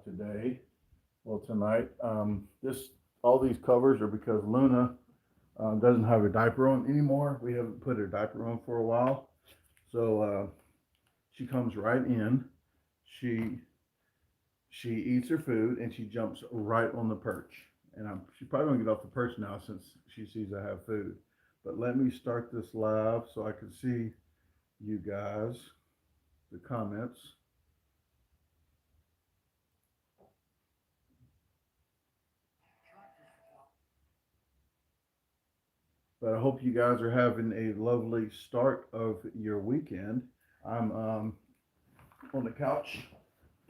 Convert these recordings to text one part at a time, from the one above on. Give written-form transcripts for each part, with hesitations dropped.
today. Well, tonight. All these covers are because Luna doesn't have a diaper on anymore. We haven't put her diaper on for a while, so she comes right in. She she eats her food and she jumps right on the perch. And she's probably gonna get off the perch now since she sees I have food. But let me start this live so I can see you guys, the comments. But I hope you guys are having a lovely start of your weekend. I'm on the couch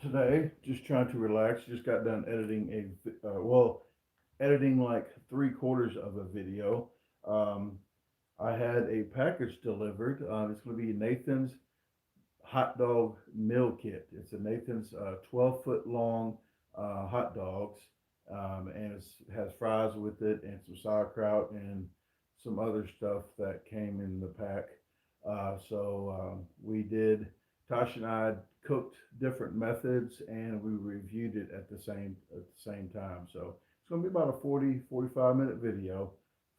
today, just trying to relax. Just got done editing editing like 3/4 of a video. Um, I had a package delivered. It's going to be Nathan's hot dog meal kit. It's a Nathan's 12-foot long hot dogs, and it has fries with it and some sauerkraut and some other stuff that came in the pack. We did. Tasha and I cooked different methods, and we reviewed it at the same time. So it's going to be about a 40-45 minute video.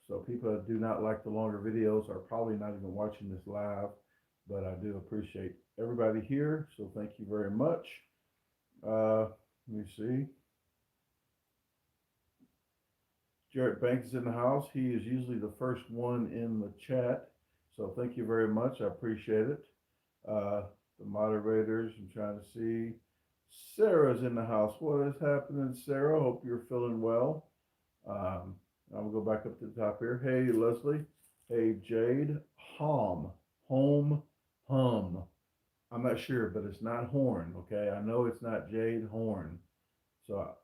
So people that do not like the longer videos are probably not even watching this live, but I do appreciate everybody here. So thank you very much. Let me see. Jarrett Banks is in the house. He is usually the first one in the chat. So thank you very much. I appreciate it. The moderators, I'm trying to see. Sarah's in the house. What is happening, Sarah? Hope you're feeling well. I'll go back up to the top here. Hey, Leslie. Hey, Jade. Home. Hum. I'm not sure, but it's not horn, okay? I know it's not Jade Horn. So,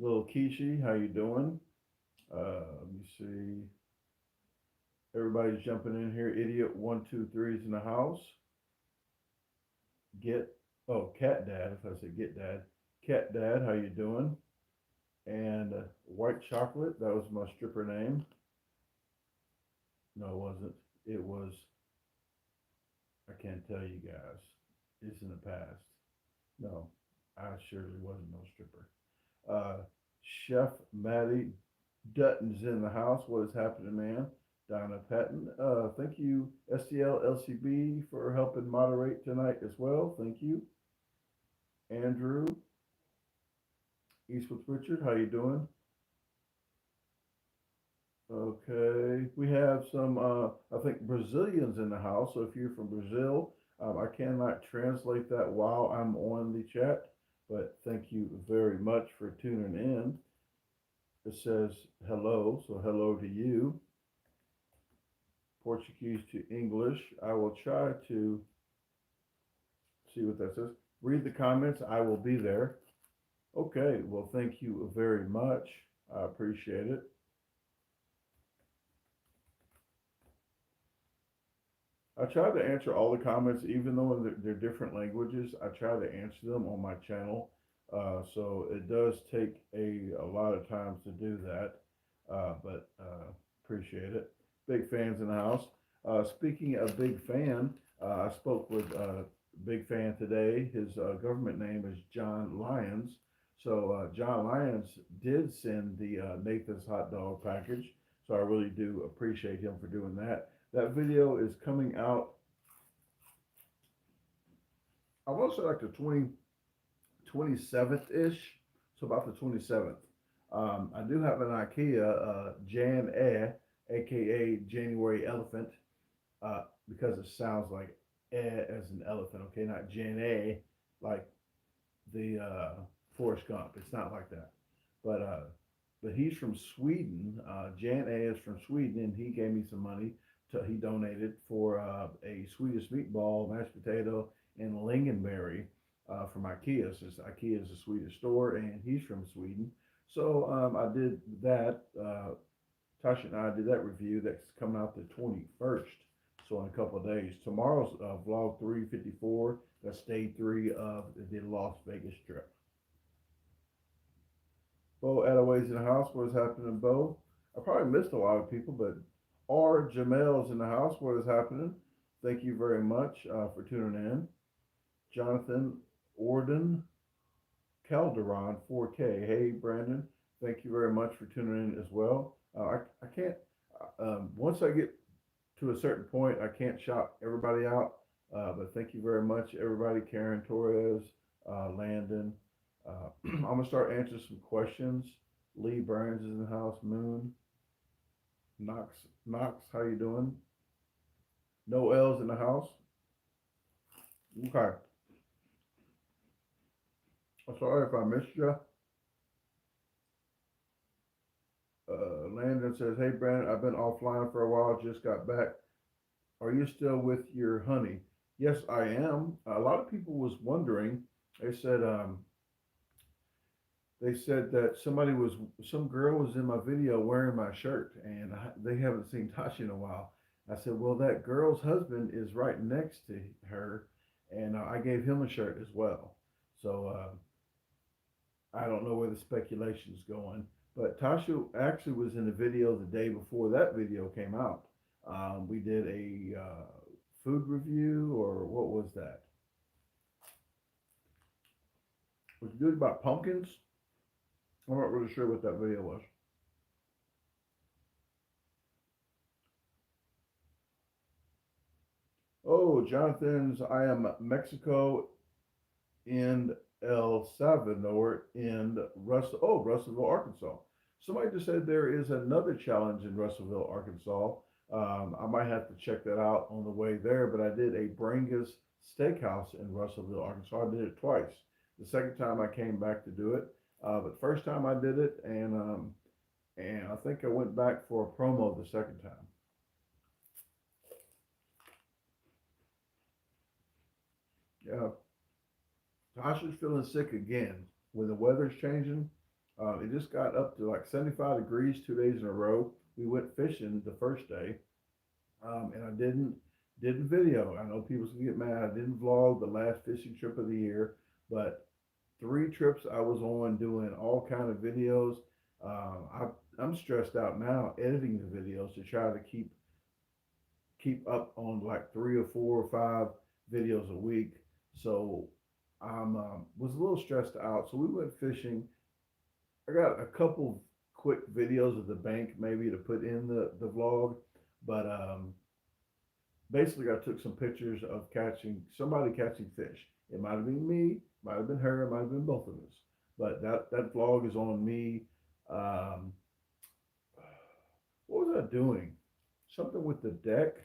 little Kishi, how you doing? Let me see. Everybody's jumping in here. Idiot 123 is in the house. Cat Dad. If I say Get Dad, Cat Dad, how you doing? And White Chocolate. That was my stripper name. No, it wasn't. It was. I can't tell you guys. It's in the past. No, I surely wasn't no stripper. Chef Maddie Dutton's in the house. What is happening, man? Donna Patton. Thank you, STL LCB, for helping moderate tonight as well. Thank you. Andrew. Eastwood Richard, how you doing? Okay, we have some, I think, Brazilians in the house. So if you're from Brazil, I cannot translate that while I'm on the chat, but thank you very much for tuning in. It says hello, so hello to you. Portuguese to English. I will try to see what that says. Read the comments. I will be there. Okay, well, thank you very much. I appreciate it. I try to answer all the comments, even though they're different languages. I try to answer them on my channel. So it does take a lot of times to do that, but appreciate it. Big fans in the house. Speaking of big fan, I spoke with a big fan today. His government name is John Lyons. So John Lyons did send the Nathan's hot dog package. So I really do appreciate him for doing that. That video is coming out, I want to say like the 27th-ish, so about the 27th. I do have an IKEA Jan A, aka January Elephant, because it sounds like as an elephant, okay, not Jan A, like the Forrest Gump. It's not like that, but he's from Sweden. Jan A is from Sweden, and he gave me some money. He donated for a Swedish meatball, mashed potato, and lingonberry from IKEA, since IKEA is a Swedish store, and he's from Sweden. So I did that. Tasha and I did that review. That's coming out the 21st. So in a couple of days. Tomorrow's vlog 354. That's day 3 of the Las Vegas trip. Bo Attaway's in the house. What is happening, Bo? I probably missed a lot of people, but R. Jamel's in the house. What is happening? Thank you very much for tuning in. Jonathan Orden. Calderon 4K. Hey, Brandon, thank you very much for tuning in as well. I can't, once I get to a certain point, I can't shout everybody out. But thank you very much, everybody. Karen Torres, Landon. I'm gonna start answering some questions. Lee Burns is in the house. Moon, Knox, how you doing? No L's in the house. Okay. I'm sorry if I missed you. Landon says, "Hey Brandon, I've been offline for a while. Just got back. Are you still with your honey?" Yes, I am. A lot of people was wondering. They said, that some girl was in my video wearing my shirt, and they haven't seen Tasha in a while. I said, well, that girl's husband is right next to her, and I gave him a shirt as well. So I don't know where the speculation is going, but Tasha actually was in the video the day before that video came out. We did a food review, or what was that? Was it good about pumpkins? I'm not really sure what that video was. Oh, Jonathan's I am Mexico and El Salvador in Russellville, Arkansas. Somebody just said there is another challenge in Russellville, Arkansas. I might have to check that out on the way there, but I did a Brangus Steakhouse in Russellville, Arkansas. I did it twice. The second time I came back to do it, but the first time I did it, and I think I went back for a promo the second time. Yeah, Tasha's feeling sick again. When the weather's changing, it just got up to like 75 degrees 2 days in a row. We went fishing the first day, and I didn't video. I know people's gonna get mad. I didn't vlog the last fishing trip of the year, but 3 trips I was on doing all kind of videos. I'm stressed out now editing the videos to try to keep up on like 3 or 4 or 5 videos a week. So I'm was a little stressed out. So we went fishing. I got a couple quick videos of the bank maybe to put in the vlog, but basically I took some pictures of somebody catching fish. It might have been me, might have been her, it might have been both of us. But that vlog is on me. Um, what was I doing? Something with the deck.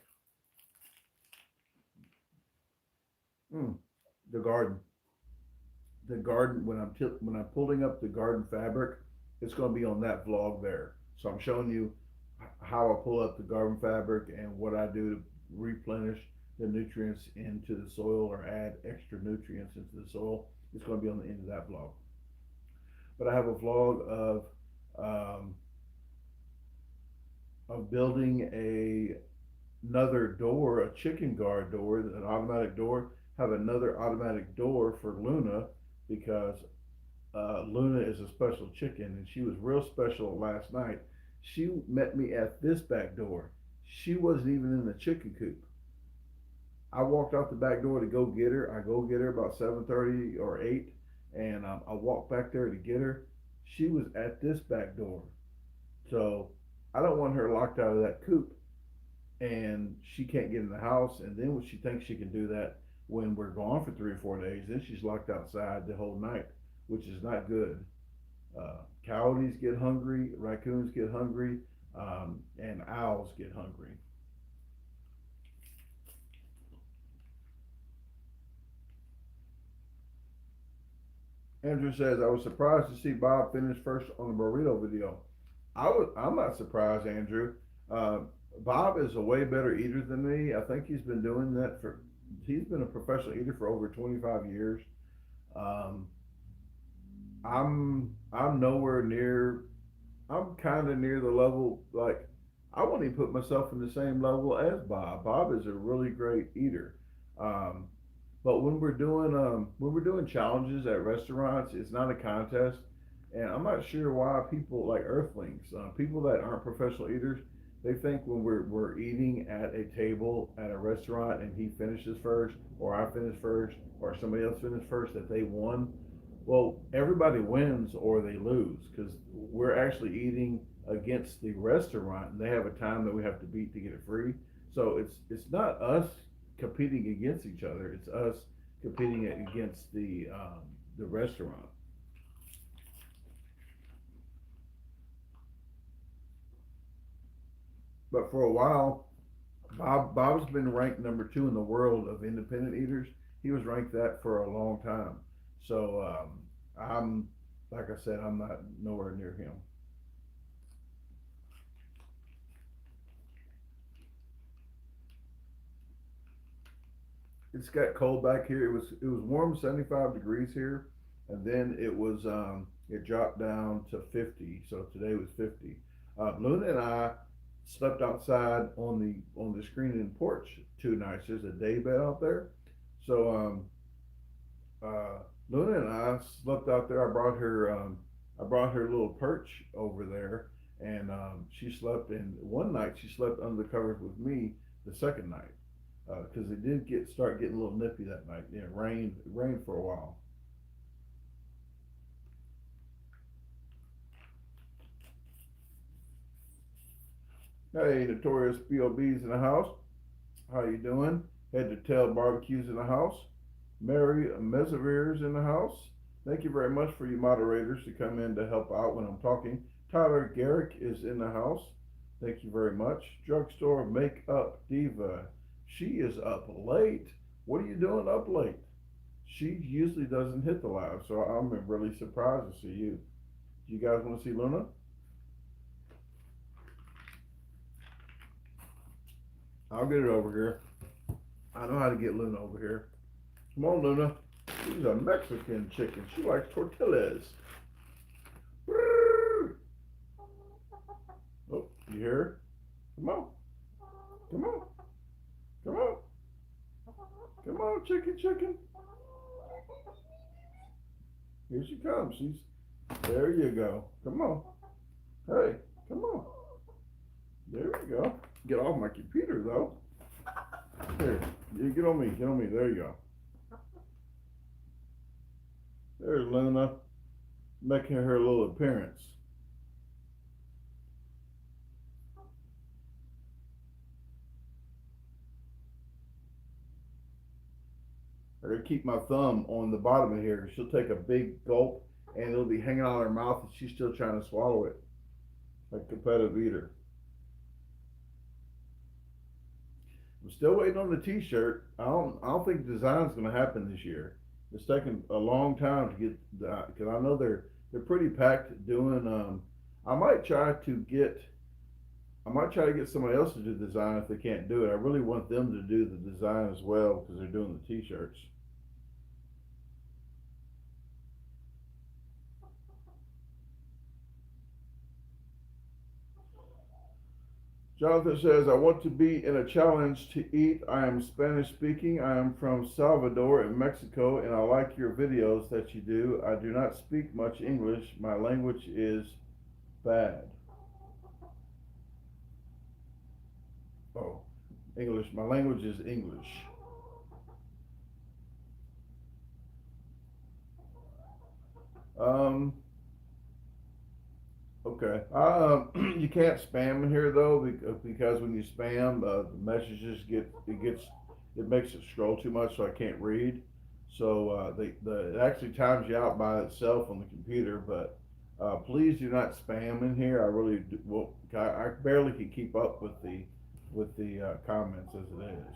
Mm, the garden. The garden when I'm pulling up the garden fabric, it's going to be on that vlog there. So I'm showing you how I pull up the garden fabric and what I do to replenish the nutrients into the soil or add extra nutrients into the soil. It's going to be on the end of that vlog. But I have a vlog um, of building another door, a chicken guard door, an automatic door. Have another automatic door for Luna because Luna is a special chicken, and she was real special last night. She met me at this back door. She wasn't even in the chicken coop. I walked out the back door to go get her. I go get her about 7:30 or 8, and I walked back there to get her. She was at this back door. So I don't want her locked out of that coop, and she can't get in the house. And then when she thinks she can do that when we're gone for 3 or 4 days, then she's locked outside the whole night, which is not good. Coyotes get hungry, raccoons get hungry, and owls get hungry. Andrew says, I was surprised to see Bob finish first on the burrito video. I'm not surprised, Andrew. Uh, Bob is a way better eater than me. I think he's been a professional eater for over 25 years. Um, I'm nowhere near. I'm kind of near the level. Like I won't even put myself in the same level as Bob. Bob is a really great eater. Um, but when we're doing challenges at restaurants, it's not a contest, and I'm not sure why people like Earthlings, people that aren't professional eaters, they think when we're eating at a table at a restaurant and he finishes first, or I finish first, or somebody else finished first that they won. Well, everybody wins or they lose because we're actually eating against the restaurant, and they have a time that we have to beat to get it free. So it's not us competing against each other; it's us competing against the restaurant. But for a while, Bob's been ranked number two in the world of independent eaters. He was ranked that for a long time. So I'm like I said, I'm not nowhere near him. It's got cold back here. It was warm, 75 degrees here, and then it dropped down to 50. So today was 50. Luna and I slept outside on the screened-in porch 2 nights. There's a day bed out there, so uh, Luna and I slept out there. I brought her little perch over there, and she slept. And one night she slept under the covers with me. The second night, because it did start getting a little nippy that night. Yeah, rained for a while. Hey, Notorious B.O.B.'s in the house. How you doing? Head to Tail Barbecues in the house. Mary Mesereer's in the house. Thank you very much for you moderators to come in to help out when I'm talking. Tyler Garrick is in the house. Thank you very much. Drugstore Makeup Diva. She is up late. What are you doing up late? She usually doesn't hit the live, so I'm really surprised to see you. Do you guys want to see Luna? I'll get it over here. I know how to get Luna over here. Come on, Luna. She's a Mexican chicken. She likes tortillas. Oh, you hear her? Come on. Come on. Come on. Come on, chicken, chicken. Here she comes. There you go. Come on. Hey, come on. There we go. Get off my computer though. Here, you get on me. Get on me. There you go. There's Luna making her little appearance. I gotta keep my thumb on the bottom of here. She'll take a big gulp and it'll be hanging out of her mouth and she's still trying to swallow it like a competitive eater. I'm still waiting on the T-shirt. I don't think the design's going to happen this year. It's taken a long time to get because I know they're pretty packed doing. I might try to get I might try to get somebody else to do the design if they can't do it. I really want them to do the design as well because they're doing the T-shirts. Jonathan says, I want to be in a challenge to eat. I am Spanish speaking. I am from Salvador in Mexico, and I like your videos that you do. I do not speak much English. My language is bad. Oh, English. My language is English. Um, Okay. You can't spam in here though because when you spam, the messages it makes it scroll too much, so I can't read. So it actually times you out by itself on the computer. But please do not spam in here. I really do, well, I barely can keep up with the comments as it is.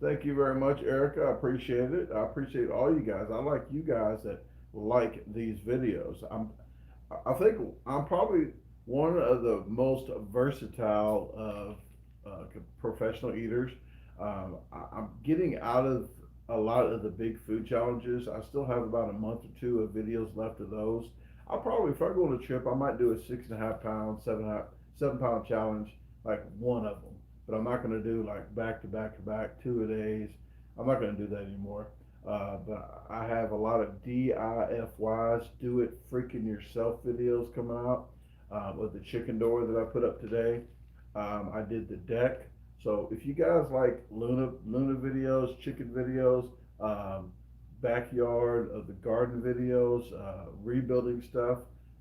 Thank you very much, Erica. I appreciate it. I appreciate all you guys. I like you guys that like these videos. I think I'm probably one of the most versatile of professional eaters. I'm getting out of a lot of the big food challenges. I still have about a month or two of videos left of those. I'll probably, if I go on a trip, I might do a 6.5 pound, 7 pound challenge, like one of them. But I'm not going to do like back to back to back 2 a days. I'm not going to do that anymore. But I have a lot of DIFYs, do it freaking yourself videos coming out with the chicken door that I put up today. I did the deck. So if you guys like Luna videos, chicken videos, backyard, of the garden videos, rebuilding stuff,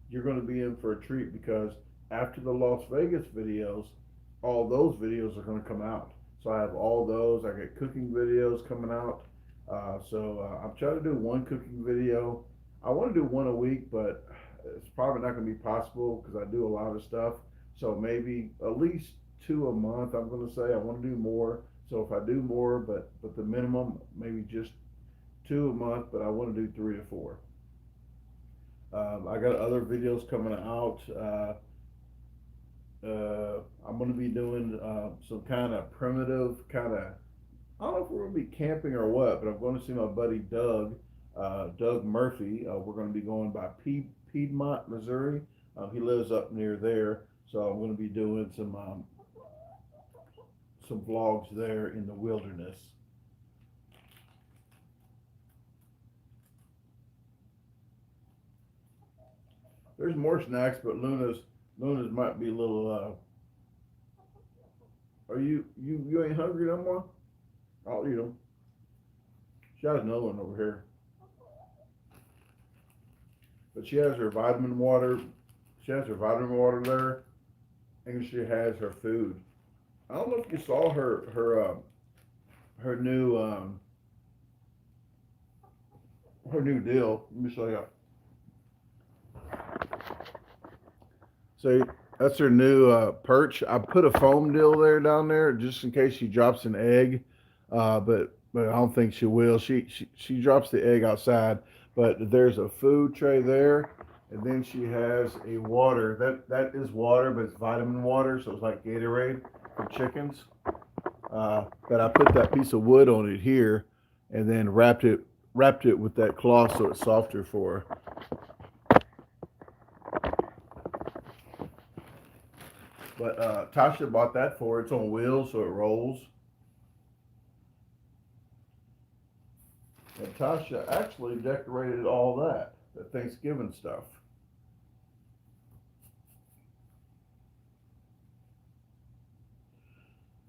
you're going to be in for a treat because after the Las Vegas videos, all those videos are going to come out. So I have all those. I got cooking videos coming out. I'm trying to do one cooking video. I want to do one a week, but it's probably not going to be possible because I do a lot of stuff. So maybe at least two a month. I'm going to say I want to do more. So if I do more, but the minimum maybe just two a month, but I want to do three to four. I got other videos coming out. I'm going to be doing some kind of primitive kind of. I don't know if we're going to be camping or what, but I'm going to see my buddy Doug Murphy. We're going to be going by Piedmont, Missouri. He lives up near there, so I'm going to be doing some vlogs there in the wilderness. There's more snacks, but Luna's might be a little. Are you ain't hungry no more? I'll eat them. She has another one over here, but she has her vitamin water. She has her vitamin water there, and she has her food. I don't know if you saw her new deal. Let me show you. So that's her new perch. I put a foam deal down there just in case she drops an egg, but I don't think she will. She drops the egg outside, but there's a food tray there, and then she has a water. That is water, but it's vitamin water, so it's like Gatorade for chickens. But I put that piece of wood on it here, and then wrapped it with that cloth so it's softer for her. But Tasha bought that for her. It's on wheels, so it rolls. And Tasha actually decorated all that, the Thanksgiving stuff.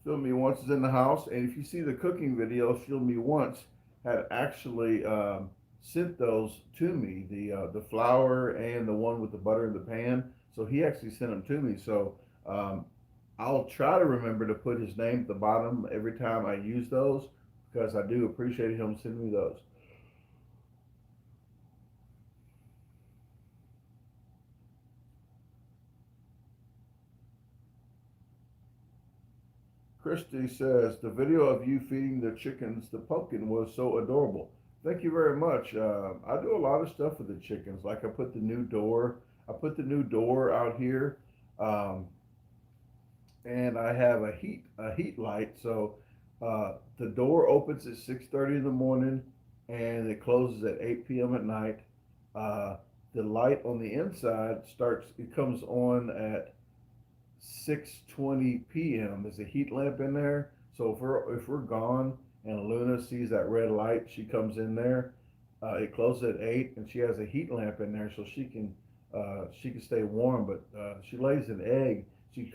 Feel Me Once is in the house, and if you see the cooking video, Feel Me Once had actually sent those to me, the flour and the one with the butter in the pan. So he actually sent them to me. So I'll try to remember to put his name at the bottom every time I use those because I do appreciate him sending me those. Christy says, the video of you feeding the chickens the pumpkin was so adorable. Thank you very much. I do a lot of stuff with the chickens. Like I put the new door out here. And I have a heat light. So the door opens at 6:30 in the morning and it closes at 8 p.m. at night. The light on the inside it comes on at 6:20 p.m. There's a heat lamp in there. So if we're gone and Luna sees that red light, she comes in there. It closes at 8 and she has a heat lamp in there so she can stay warm. But she lays an egg. She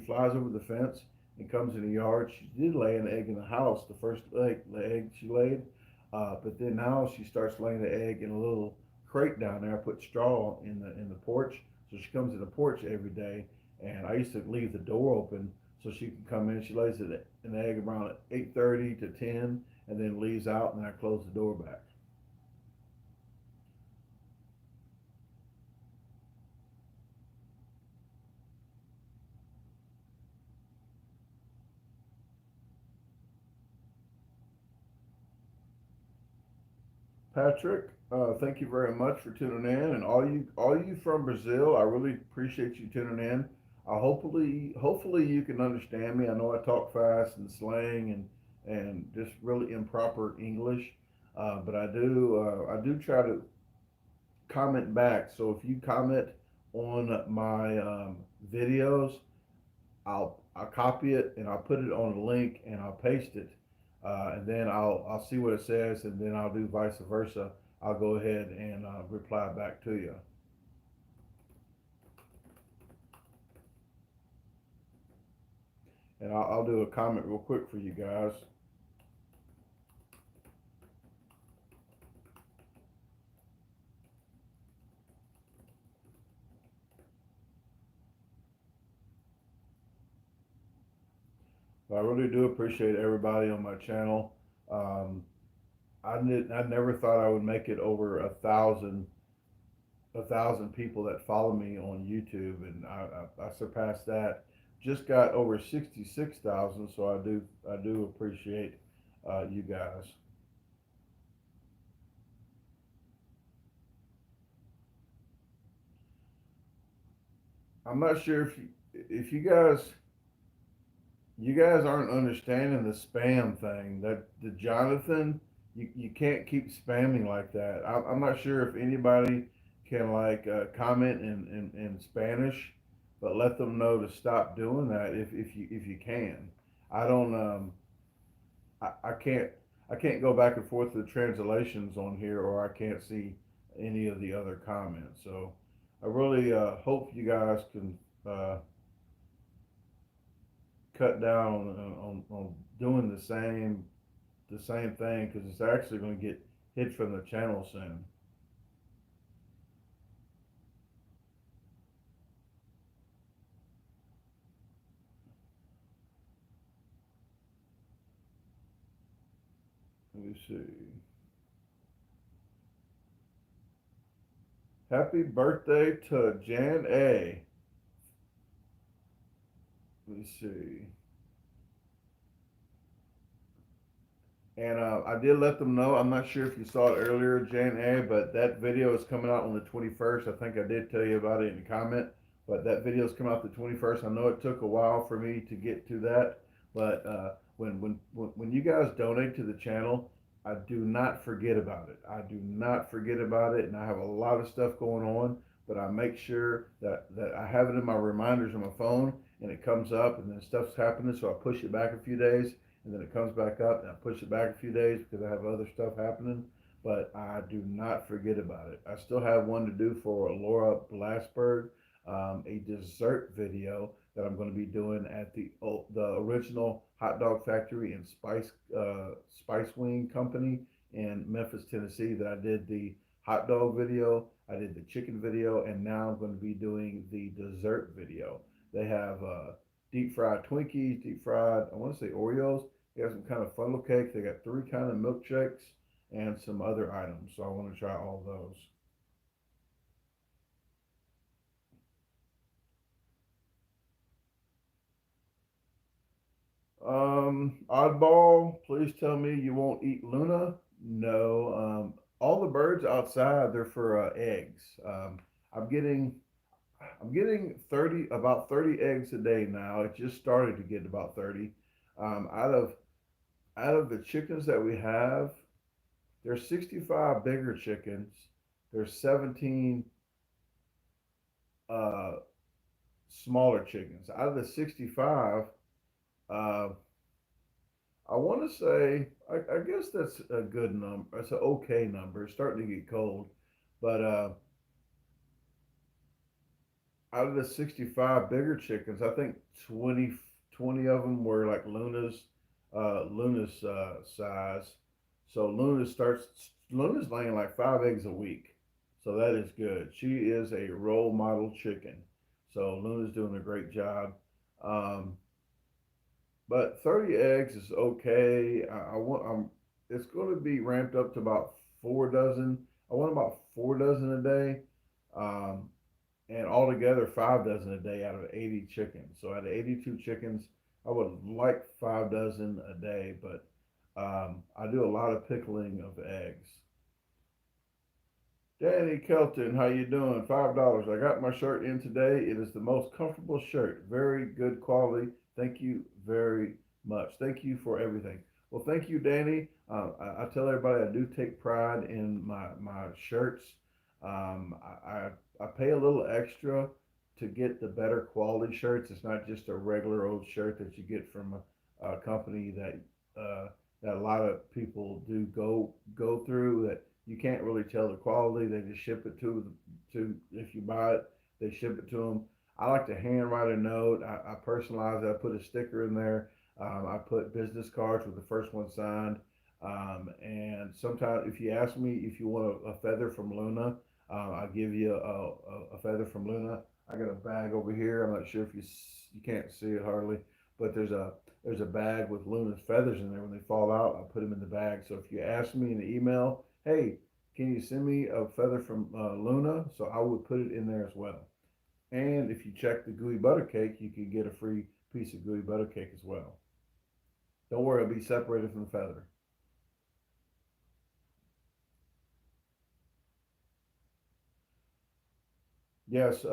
flies over the fence and comes in the yard. She did lay an egg in the house, the first egg she laid, but then now she starts laying the egg in a little crate down there. I put straw in the porch, so she comes in the porch every day. And I used to leave the door open so she can come in. She lays an egg around 8:30 to 10, and then leaves out, and then I close the door back. Patrick, thank you very much for tuning in, and all you from Brazil, I really appreciate you tuning in. Hopefully you can understand me. I know I talk fast and slang and just really improper English, but I do try to comment back. So if you comment on my videos, I'll copy it and I'll put it on a link and I'll paste it, and then I'll see what it says, and then I'll do vice versa. I'll go ahead and reply back to you. And I'll do a comment real quick for you guys. I really do appreciate everybody on my channel. Um, I never thought I would make it over a thousand people that follow me on YouTube, and I surpassed that. Just got over 66,000, so I do appreciate you guys. I'm not sure if you guys aren't understanding the spam thing. That the Jonathan, you can't keep spamming like that. I'm not sure if anybody can like comment in Spanish, but let them know to stop doing that if you can. I don't I can't I can't go back and forth with translations on here, or I can't see any of the other comments. So I really hope you guys can uh, cut down on doing the same thing, because it's actually going to get hit from the channel soon. Let me see. Happy birthday to Jan A. Let me see. And I did let them know. I'm not sure if you saw it earlier, Jan A, but that video is coming out on the 21st. I think I did tell you about it in the comment, but that video is coming out the 21st. I know it took a while for me to get to that, but when you guys donate to the channel, I do not forget about it. I do not forget about it, and I have a lot of stuff going on, but I make sure that I have it in my reminders on my phone, and it comes up, and then stuff's happening, so I push it back a few days, and then it comes back up, and I push it back a few days because I have other stuff happening. But I do not forget about it. I still have one to do for Laura Blasberg, a dessert video that I'm going to be doing at the original hot dog factory and spice wing company in Memphis, Tennessee. That I did the hot dog video, I did the chicken video, and now I'm going to be doing the dessert video. They have deep fried Twinkies, deep fried, I want to say Oreos. They got some kind of funnel cake. They got three kind of milkshakes and some other items. So I want to try all those. Oddball, please tell me you won't eat Luna. No. All the birds outside, they're for eggs. I'm getting I'm getting 30 about 30 eggs a day now. It just started to get about 30. Um, out of out of the chickens that we have, there's 65 bigger chickens. There's 17 uh, smaller chickens. Out of the 65, uh, I want to say, I guess that's a good number. It's an okay number. It's starting to get cold. But out of the 65 bigger chickens, I think 20 of them were like Luna's size. So Luna's laying like 5 eggs a week. So that is good. She is a role model chicken. So Luna's doing a great job. Um, but 30 eggs is okay. It's going to be ramped up to about 4 dozen. I want about 4 dozen a day. Um, and altogether 5 dozen a day out of 80 chickens. So out of 82 chickens, I would like 5 dozen a day, but I do a lot of pickling of eggs. Danny Kelton, how you doing? $5. I got my shirt in today. It is the most comfortable shirt. Very good quality. Thank you very much. Thank you for everything. Well, thank you, Danny. I tell everybody I do take pride in my shirts. I pay a little extra to get the better quality shirts. It's not just a regular old shirt that you get from a company that a lot of people do go through, that you can't really tell the quality. They just ship it to if you buy it, they ship it to them. I like to hand write a note. I personalize it. I put a sticker in there. I put business cards with the first one signed. And sometimes, if you ask me if you want a feather from Luna, I'll give you a feather from Luna. I got a bag over here. I'm not sure if you can't see it hardly, But there's a bag with Luna's feathers in there. When they fall out, I put them in the bag. So if you ask me in the email, hey, can you send me a feather from Luna? So I would put it in there as well. And if you check the gooey butter cake, you can get a free piece of gooey butter cake as well. Don't worry, it'll be separated from the feather. Yes,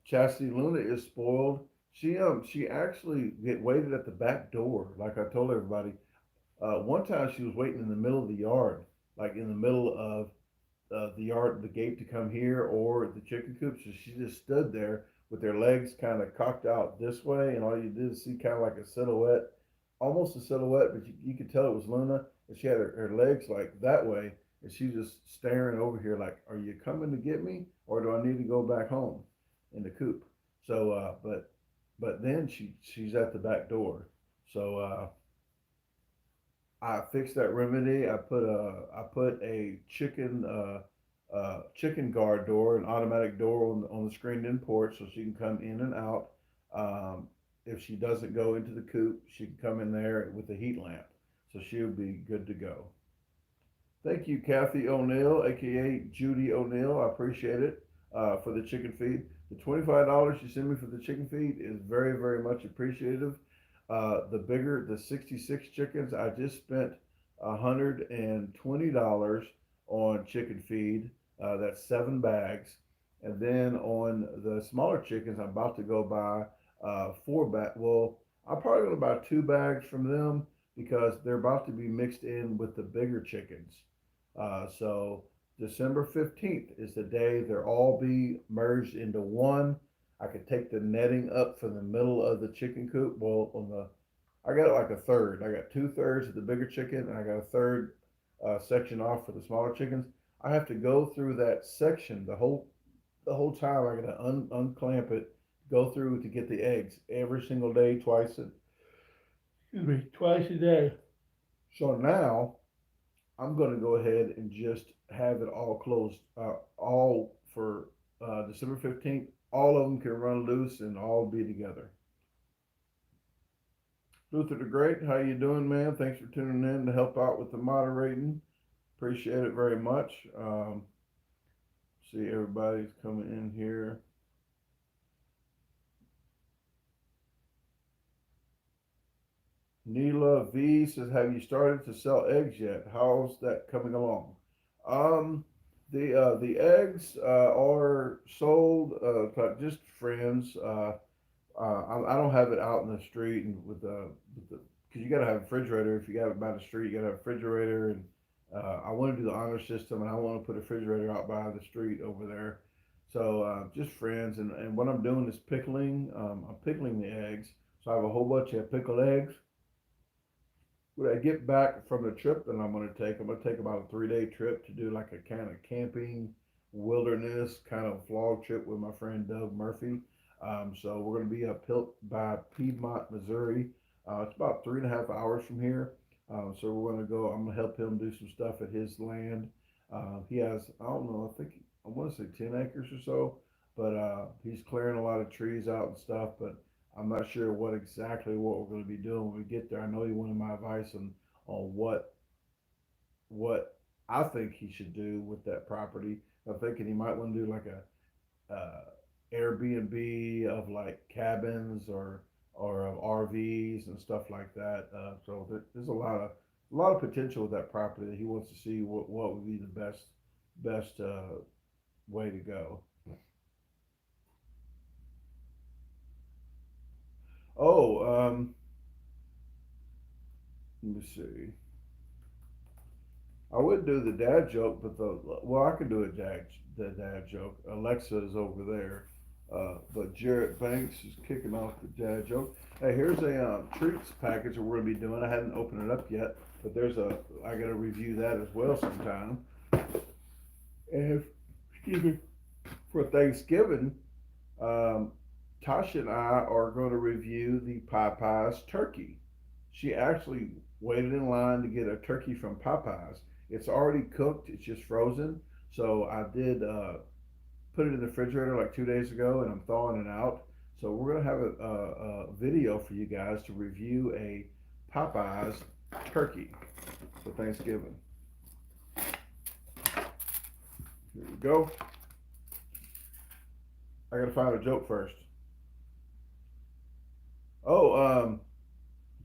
Chastity Luna is spoiled. She actually get waited at the back door, like I told everybody. One time she was waiting in the middle of the yard, like in the middle of the yard, the gate to come here or the chicken coop. So she just stood there with their legs kind of cocked out this way, and all you did is see kind of like a silhouette, almost a silhouette, but you could tell it was Luna, and she had her legs like that way, and she just staring over here like, "Are you coming to get me, or do I need to go back home in the coop?" So, but then she's at the back door. So I fixed that remedy. I put a chicken guard door, an automatic door on the screened in porch, so she can come in and out. If she doesn't go into the coop, she can come in there with a heat lamp, so she'll be good to go. Thank you, Kathy O'Neill, aka Judy O'Neill. I appreciate it for the chicken feed. The $25 you send me for the chicken feed is very, very much appreciative. The 66 chickens, I just spent $120 on chicken feed. That's 7 bags. And then on the smaller chickens, I'm about to go buy 4 bags. Well, I'm probably going to buy 2 bags from them because they're about to be mixed in with the bigger chickens. So December 15th is the day they'll all be merged into one. I could take the netting up from the middle of the chicken coop. Well, I got like a third. I got 2/3 of the bigger chicken, and I got a third section off for the smaller chickens. I have to go through that section the whole time. I got to unclamp it, go through to get the eggs every single day, twice a day. So now I'm going to go ahead and just have it all closed, all for December 15th. All of them can run loose and all be together. Luther the Great, how you doing, man? Thanks for tuning in to help out with the moderating. Appreciate it very much. See, everybody's coming in here. Neela V says, "Have you started to sell eggs yet? How's that coming along?" Um, the eggs are sold, but just friends. I don't have it out in the street and with the because you got to have a refrigerator. If you got it by the street, you got to have a refrigerator. And I want to do the honor system, and I want to put a refrigerator out by the street over there. So just friends, and what I'm doing is pickling. I'm pickling the eggs. So I have a whole bunch of pickled eggs. When I get back from the trip that I'm going to take about a 3-day trip to do like a kind of camping wilderness kind of vlog trip with my friend Doug Murphy. So we're going to be up by Piedmont, Missouri. It's about 3.5 hours from here. So we're going to go. I'm going to help him do some stuff at his land. He has, I don't know, I want to say 10 acres or so, but he's clearing a lot of trees out and stuff. But I'm not sure what we're going to be doing when we get there. I know he wanted my advice on what I think he should do with that property. I'm thinking he might want to do like a Airbnb of like cabins or of RVs and stuff like that. So there's a lot of potential with that property that he wants to see what would be the best way to go. Oh, let me see. I would do the dad joke, but I could do the dad joke. Alexa is over there, but Jarrett Banks is kicking off the dad joke. Hey, here's a treats package that we're gonna be doing. I hadn't opened it up yet, but I gotta review that as well sometime. And excuse me, for Thanksgiving, um, Tasha and I are going to review the Popeyes turkey. She actually waited in line to get a turkey from Popeyes. It's already cooked, it's just frozen. So I did put it in the refrigerator like 2 days ago, and I'm thawing it out. So we're gonna have a video for you guys to review a Popeyes turkey for Thanksgiving. Here we go. I gotta find a joke first. Oh,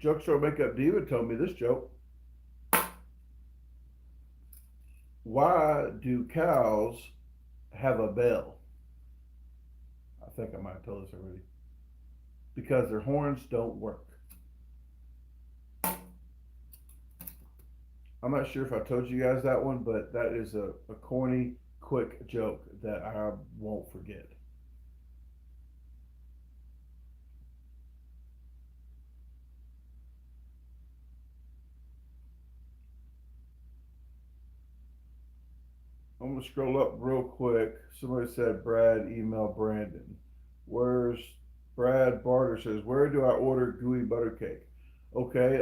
Joke Store Makeup Diva told me this joke. Why do cows have a bell? I think I might have told this already. Because their horns don't work. I'm not sure if I told you guys that one, but that is a corny, quick joke that I won't forget. I'm gonna scroll up real quick. Somebody said Brad email Brandon. Where's Brad Barter says, where do I order gooey butter cake? Okay,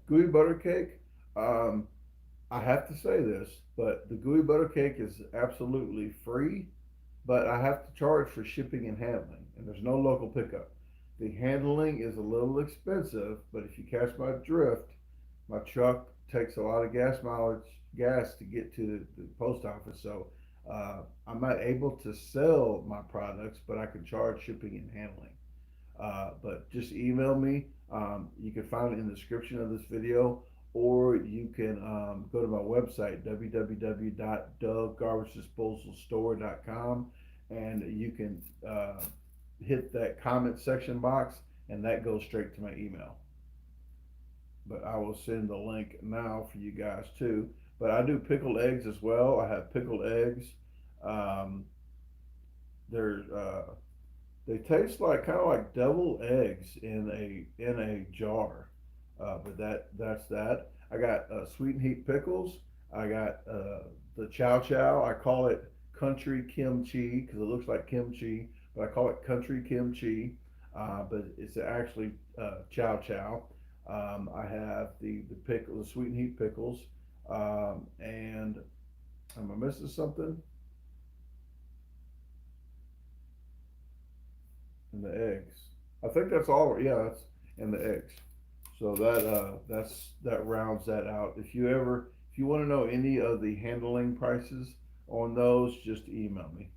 gooey butter cake. Um, I have to say this, but the gooey butter cake is absolutely free, but I have to charge for shipping and handling, and there's no local pickup. The handling is a little expensive, but if you catch my drift, my truck takes a lot of gas to get to the post office. So I'm not able to sell my products, but I can charge shipping and handling. But just email me. You can find it in the description of this video, or you can go to my website, www.DaGarbageDisposalStore.com, and you can hit that comment section box, and that goes straight to my email. But I will send the link now for you guys too. But I do pickled eggs as well. I have pickled eggs. Um, there's They taste like kind of like deviled eggs in a jar. But that's that. I got sweet and heat pickles. I got the chow chow. I call it country kimchi because it looks like kimchi, but I call it country kimchi. But it's actually chow chow. I have the sweet and heat pickles, and am I missing something? And the eggs. I think that's all. Yeah, that's and the eggs. So that rounds that out. If you want to know any of the handling prices on those, just email me.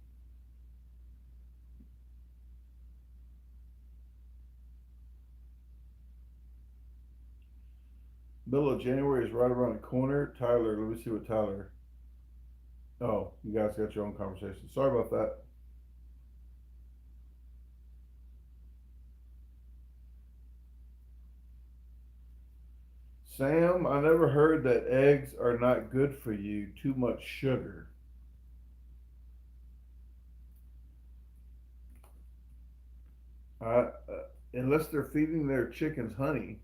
Middle of January is right around the corner. Tyler, let me see what Tyler. Oh, you guys got your own conversation. Sorry about that. Sam, I never heard that eggs are not good for you. Too much sugar. Unless they're feeding their chickens honey.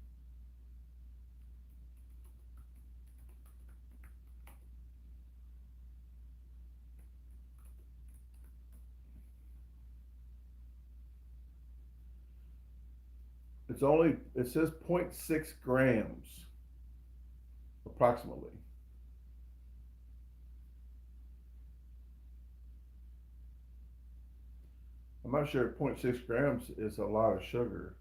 It says zero point 0.6 grams approximately. I'm not sure if zero point 0.6 grams is a lot of sugar.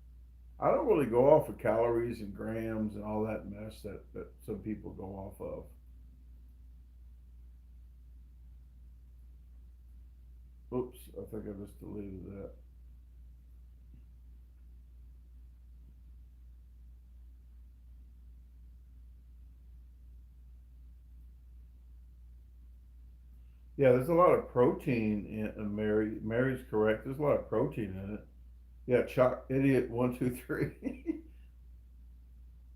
I don't really go off of calories and grams and all that mess that some people go off of. Oops, I think I just deleted that. Yeah, there's a lot of protein in Mary. Mary's correct. There's a lot of protein in it. Yeah, idiot 123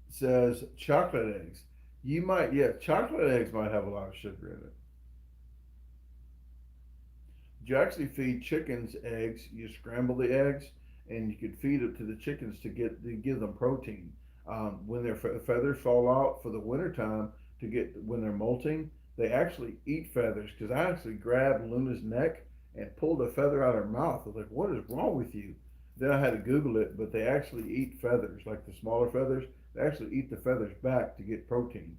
says chocolate eggs. Yeah, chocolate eggs might have a lot of sugar in it. You actually feed chickens eggs. You scramble the eggs, and you could feed it to the chickens to give them protein. When their feathers fall out for the wintertime to get when they're molting, they actually eat feathers. Because I actually grabbed Luna's neck and pulled a feather out of her mouth. I was like, "What is wrong with you?" Then I had to Google it, but they actually eat feathers, like the smaller feathers. They actually eat the feathers back to get protein.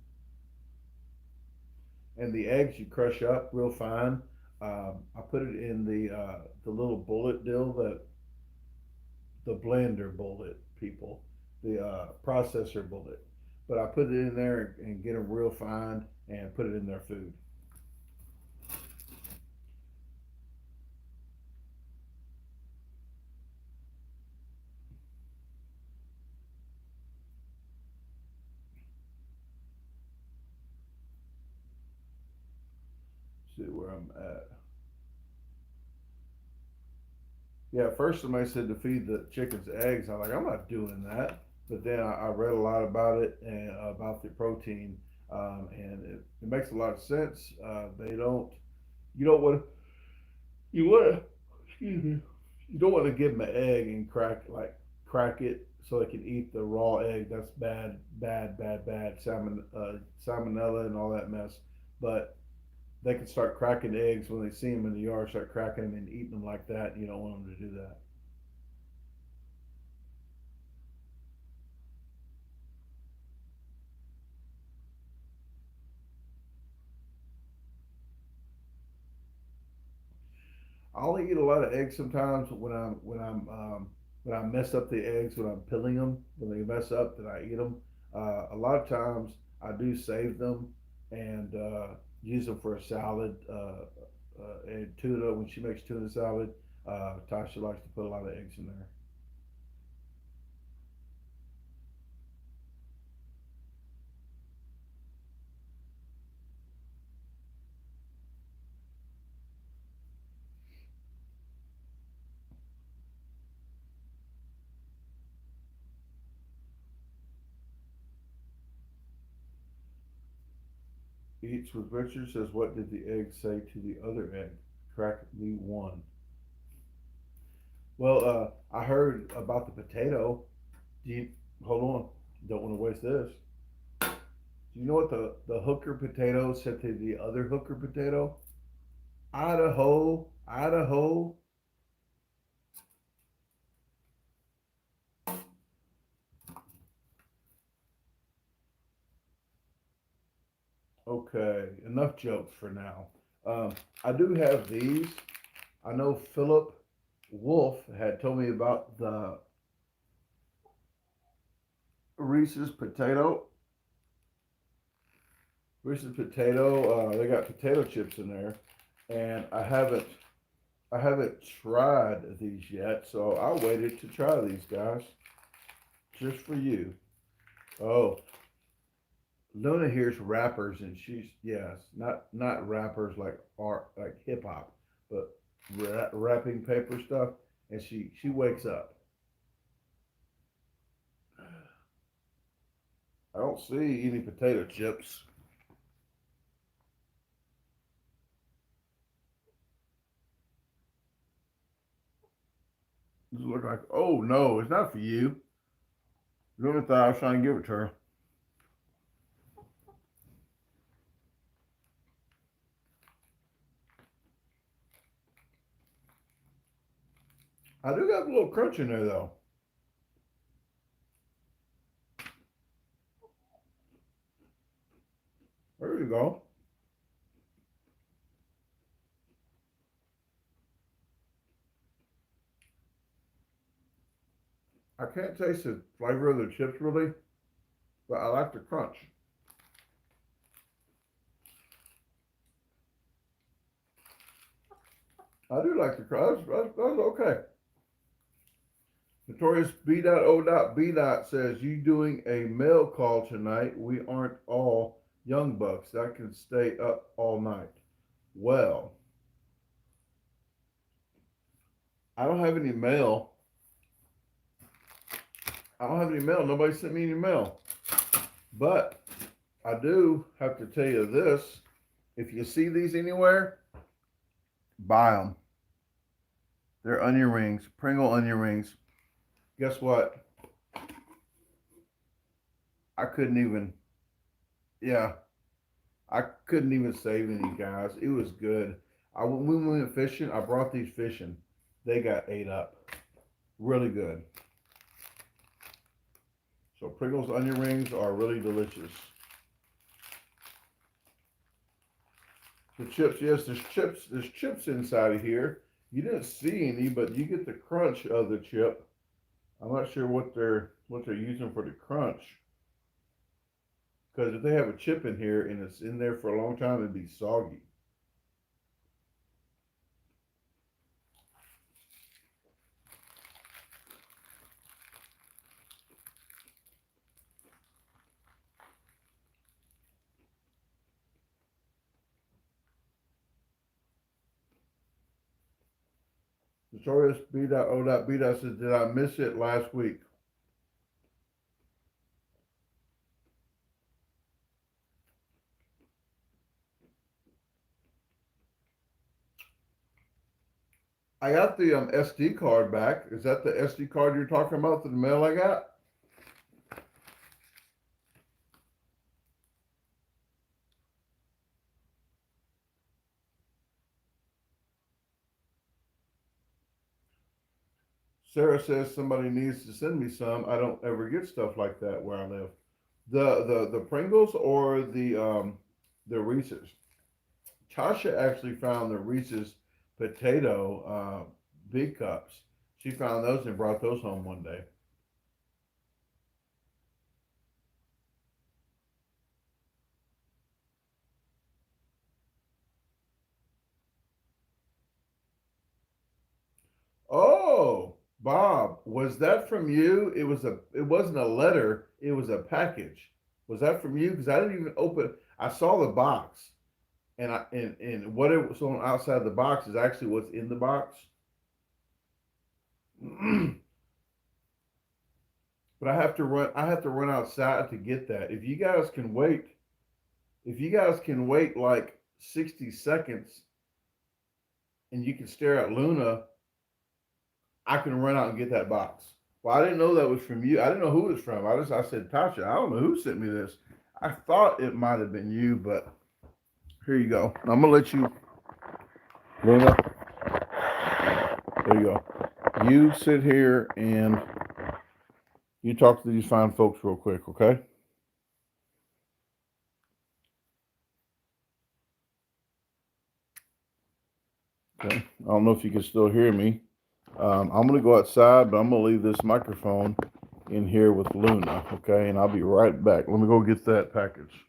And the eggs you crush up real fine. I put it in the little bullet dill that. the blender bullet people, the processor bullet. But I put it in there and get them real fine and put it in their food. See where I'm at. Yeah, first somebody said to feed the chickens eggs. I'm like, I'm not doing that. But then I read a lot about it and about the protein, and it makes a lot of sense. They don't, you don't want to, you want to, excuse me, you don't want to give them an egg and crack it so they can eat the raw egg. That's bad, bad, bad, bad. Salmonella and all that mess. But they can start cracking eggs when they see them in the yard, start cracking them and eating them like that. You don't want them to do that. I only eat a lot of eggs sometimes when I mess up the eggs when I'm peeling them. When they mess up, then I eat them. A lot of times I do save them and use them for a salad. And tuna, when she makes tuna salad, Tasha likes to put a lot of eggs in there. Eats with Richard says, "What did the egg say to the other egg? Crack me one." Well, I heard about the potato. Do you hold on? Don't want to waste this. Do you know what the hooker potato said to the other hooker potato? Idaho, Idaho. Okay, enough jokes for now. I do have these. I know Philip Wolf had told me about the Reese's potato. Reese's potato. They got potato chips in there, and I haven't tried these yet. So I waited to try these guys just for you. Oh, Luna hears rappers, and she's yes, not rappers like art like hip hop, but wrapping paper stuff, and she wakes up. I don't see any potato chips. This look like oh no, it's not for you. Luna thought I was trying to give it to her. I do got a little crunch in there though. There you go. I can't taste the flavor of the chips really, but I like the crunch. I do like the crunch. That's okay. Notorious B.O.B. says, "You doing a mail call tonight? We aren't all young bucks that can stay up all night." Well, I don't have any mail. I don't have any mail. Nobody sent me any mail. But I do have to tell you this: if you see these anywhere, buy them. They're onion rings, Pringle onion rings. Guess what? I couldn't even. Yeah, I couldn't even save any guys. It was good. When we went fishing, I brought these fishing. They got ate up. Really good. So Pringles onion rings are really delicious. The chips, yes, there's chips. There's chips inside of here. You didn't see any, but you get the crunch of the chip. I'm not sure what they're using for the crunch. Because if they have a chip in here and it's in there for a long time, it'd be soggy. Notorious B.O.B. says, did I miss it last week? I got the SD card back. Is that the SD card you're talking about, the mail I got? Sarah says somebody needs to send me some. I don't ever get stuff like that where I live. The Pringles or the Reese's. Tasha actually found the Reese's potato big cups. She found those and brought those home one day. Oh, Bob, was that from you? It wasn't a letter, it was a package. Was that from you? Because I didn't even open. I saw the box, and what it was on outside the box is actually what's in the box. But I have to run outside to get that. If you guys can wait like 60 seconds and you can stare at Luna, I can run out and get that box. Well, I didn't know that was from you. I didn't know who it was from. I said, Tasha, I don't know who sent me this. I thought it might have been you, but here you go. I'm gonna let you, Luna. There you go. You sit here and you talk to these fine folks real quick, okay? Okay. I don't know if you can still hear me. I'm going to go outside, but I'm going to leave this microphone in here with Luna, okay? And I'll be right back. Let me go get that package.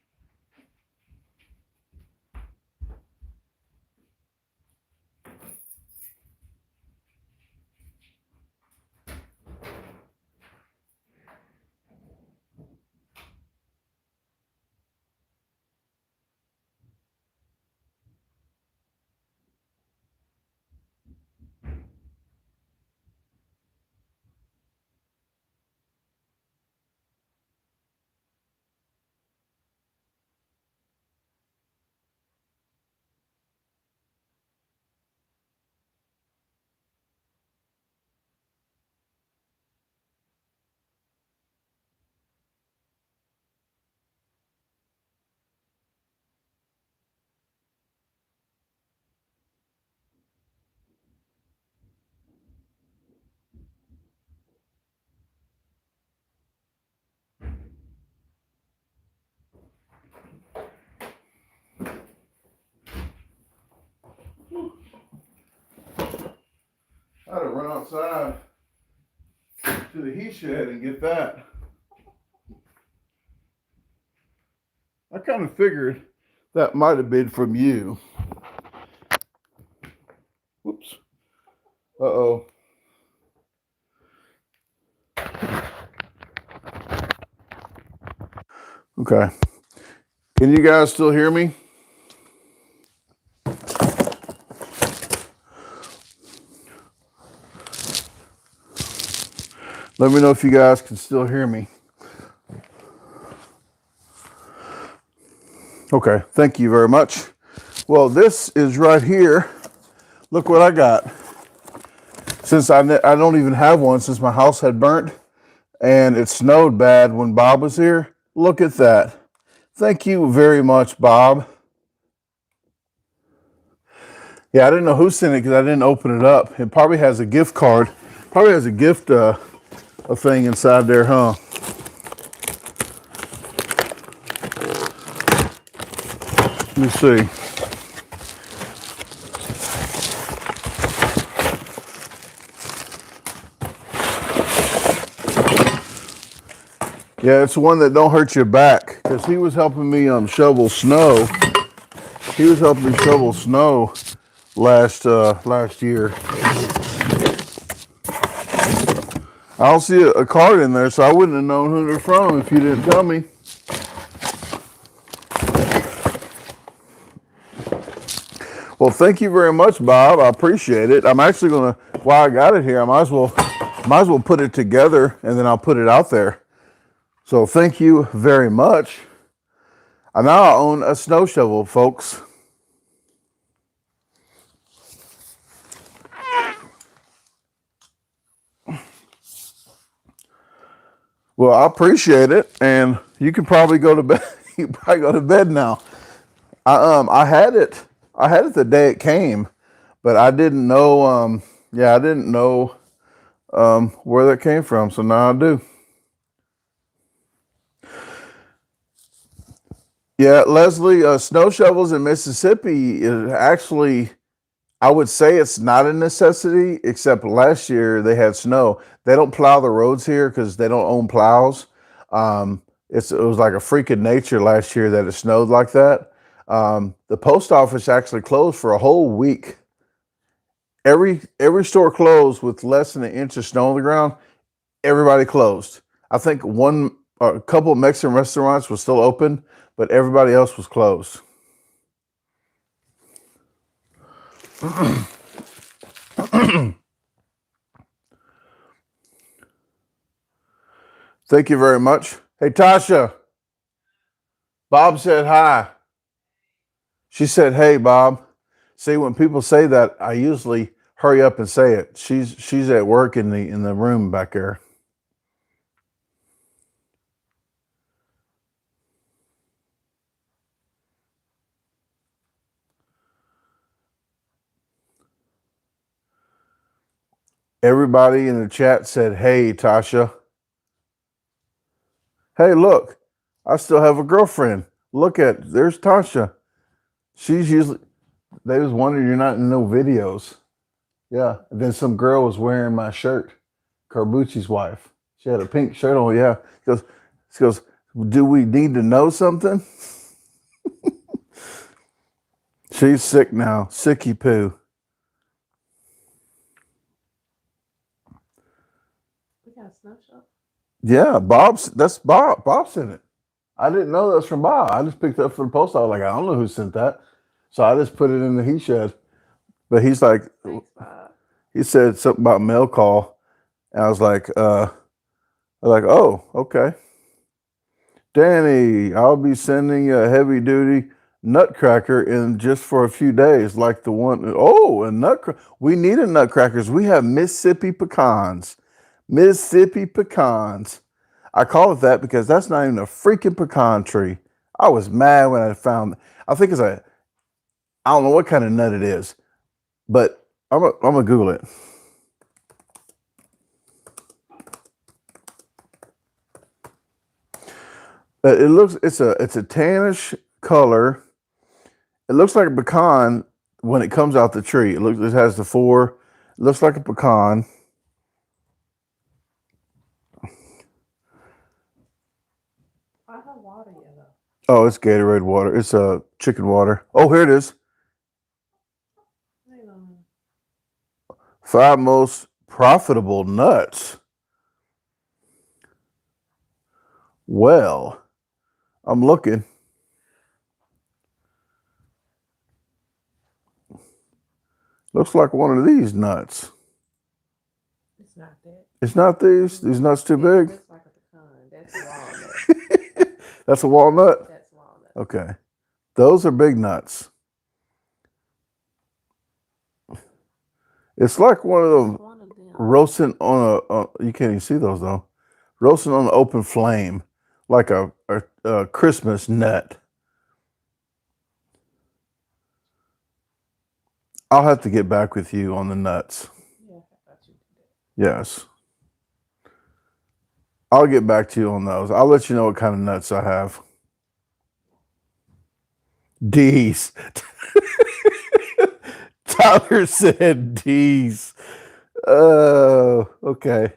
I had to run outside to the heat shed and get that. I kind of figured that might have been from you. Whoops. Uh-oh. Okay. Can you guys still hear me? Let me know if you guys can still hear me. Okay, thank you very much. Well, this is right here. Look what I got. Since I don't even have one since my house had burnt and it snowed bad when Bob was here. Look at that. Thank you very much, Bob. Yeah, I didn't know who sent it because I didn't open it up. It probably has a gift card. Probably has a gift a thing inside there, huh? Let me see. Yeah, it's one that don't hurt your back, because he was helping me shovel snow. He was helping me shovel snow last year. I don't see a card in there, so I wouldn't have known who they're from if you didn't tell me. Well, thank you very much, Bob. I appreciate it. I'm actually gonna, while I got it here, I might as well put it together and then I'll put it out there. So thank you very much. I now own a snow shovel, folks. Well, I appreciate it, and you can probably go to bed. You can probably go to bed now. I had it the day it came, but I didn't know. I didn't know where that came from. So now I do. Yeah, Leslie, snow shovels in Mississippi is actually, I would say it's not a necessity, except last year they had snow. They don't plow the roads here because they don't own plows. It was like a freak of nature last year that it snowed like that. The post office actually closed for a whole week. Every store closed with less than an inch of snow on the ground. Everybody closed. I think a couple of Mexican restaurants were still open, but everybody else was closed. Thank you very much. Hey, Tasha. Bob said hi. She said, hey, Bob. See, when people say that, I usually hurry up and say it. She's at work in the room back there. Everybody in the chat said, hey, Tasha. Hey, look, I still have a girlfriend. There's Tasha. She's usually, they was wondering you're not in no videos. Yeah. And then some girl was wearing my shirt, Carbucci's wife. She had a pink shirt on. Yeah. She goes, do we need to know something? She's sick now. Sicky poo. We got a snow shop? Yeah, that's Bob. Bob sent it. I didn't know that was from Bob. I just picked it up from the post. I was like, I don't know who sent that. So I just put it in the he shed. But he's like, Thanks, Bob. He said something about mail call. And I was like, oh, okay. Danny, I'll be sending you a heavy duty nutcracker in just for a few days, like the one. Oh, a nutcracker. We needed nutcrackers. We have Mississippi pecans. Mississippi pecans. I call it that because that's not even a freaking pecan tree. I was mad when I found. I think I don't know what kind of nut it is, but I'm gonna Google it. It's a tannish color. It looks like a pecan when it comes out the tree. It has the four. It looks like a pecan. I have water yellow. Oh, it's Gatorade water. It's chicken water. Oh, here it is. 5 most profitable nuts. Well, I'm looking. Looks like one of these nuts. It's not that. It's not these? These nuts too big? It looks like a pecan. That's a walnut. That's a walnut? That's walnut. Okay. Those are big nuts. It's like one of them roasting on you can't even see those though. Roasting on an open flame, like a Christmas nut. I'll have to get back with you on the nuts. Yeah, I thought you did that. Yes. I'll get back to you on those. I'll let you know what kind of nuts I have. D's. Tyler said D's. Oh, okay.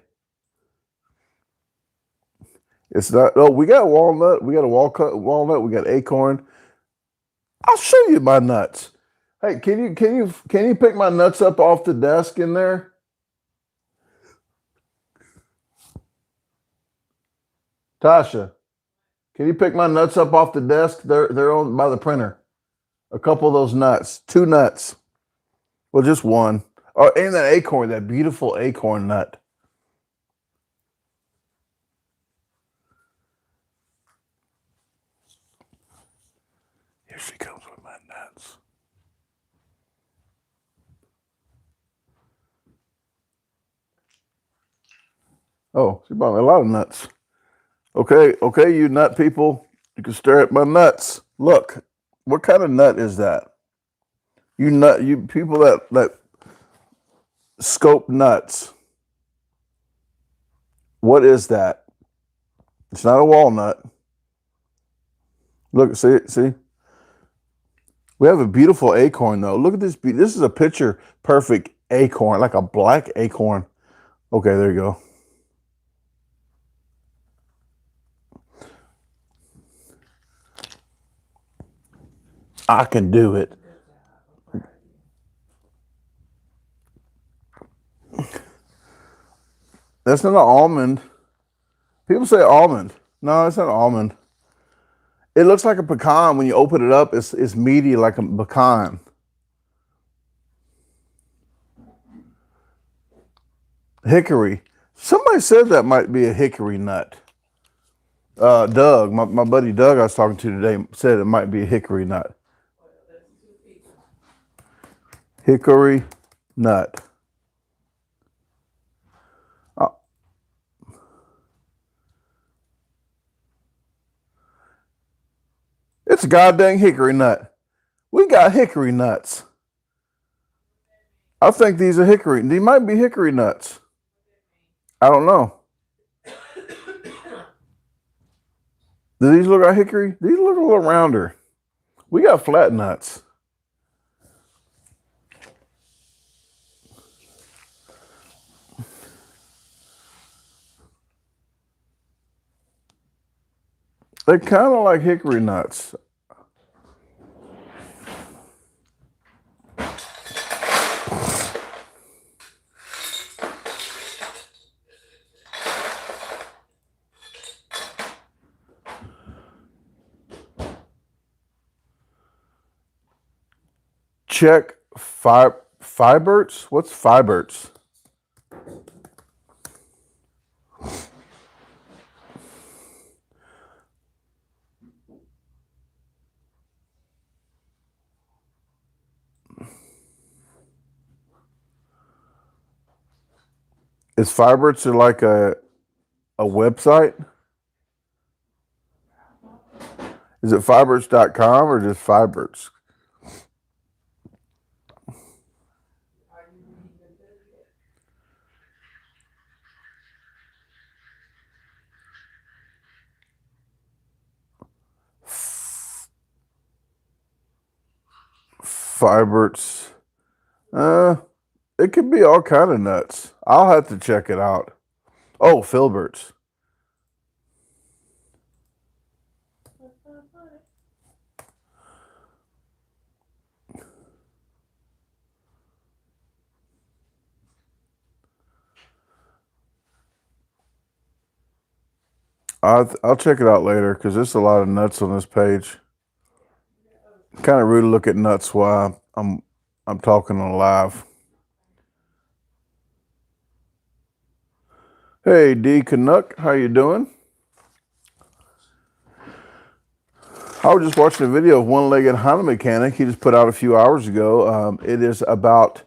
It's not. Oh, we got walnut. We got a walnut. We got acorn. I'll show you my nuts. Hey, can you pick my nuts up off the desk in there? Tasha, can you pick my nuts up off the desk? They're on by the printer. A couple of those nuts. 2 nuts. Well, just one. Oh, and that acorn, that beautiful acorn nut. Here she comes with my nuts. Oh, she bought me a lot of nuts. Okay, you nut people. You can stare at my nuts. Look, what kind of nut is that? You people that scope nuts. What is that? It's not a walnut. Look, see? We have a beautiful acorn though. Look at this. This is a picture perfect acorn, like a black acorn. Okay, there you go. I can do it. That's not an almond. People say almond. No, it's not almond. It looks like a pecan when you open it up. It's meaty like a pecan. Hickory. Somebody said that might be a hickory nut. Doug, my buddy Doug I was talking to today said it might be a hickory nut. Hickory nut. It's a goddamn hickory nut. We got hickory nuts. I think these are hickory. These might be hickory nuts. I don't know. Do these look like hickory? These look a little rounder. We got flat nuts. They're kind of like hickory nuts. Check Fiberts. What's Fiberts? Is Fiberts like a website? Is it Fiberts.com or just Fiberts? Fiberts. It could be all kind of nuts. I'll have to check it out. Oh, Filberts. I'll check it out later because there's a lot of nuts on this page. Kind of rude to look at nuts while I'm talking on live. Hey, D Canuck, how you doing? I was just watching a video of one-legged Honda mechanic he just put out a few hours ago. It is about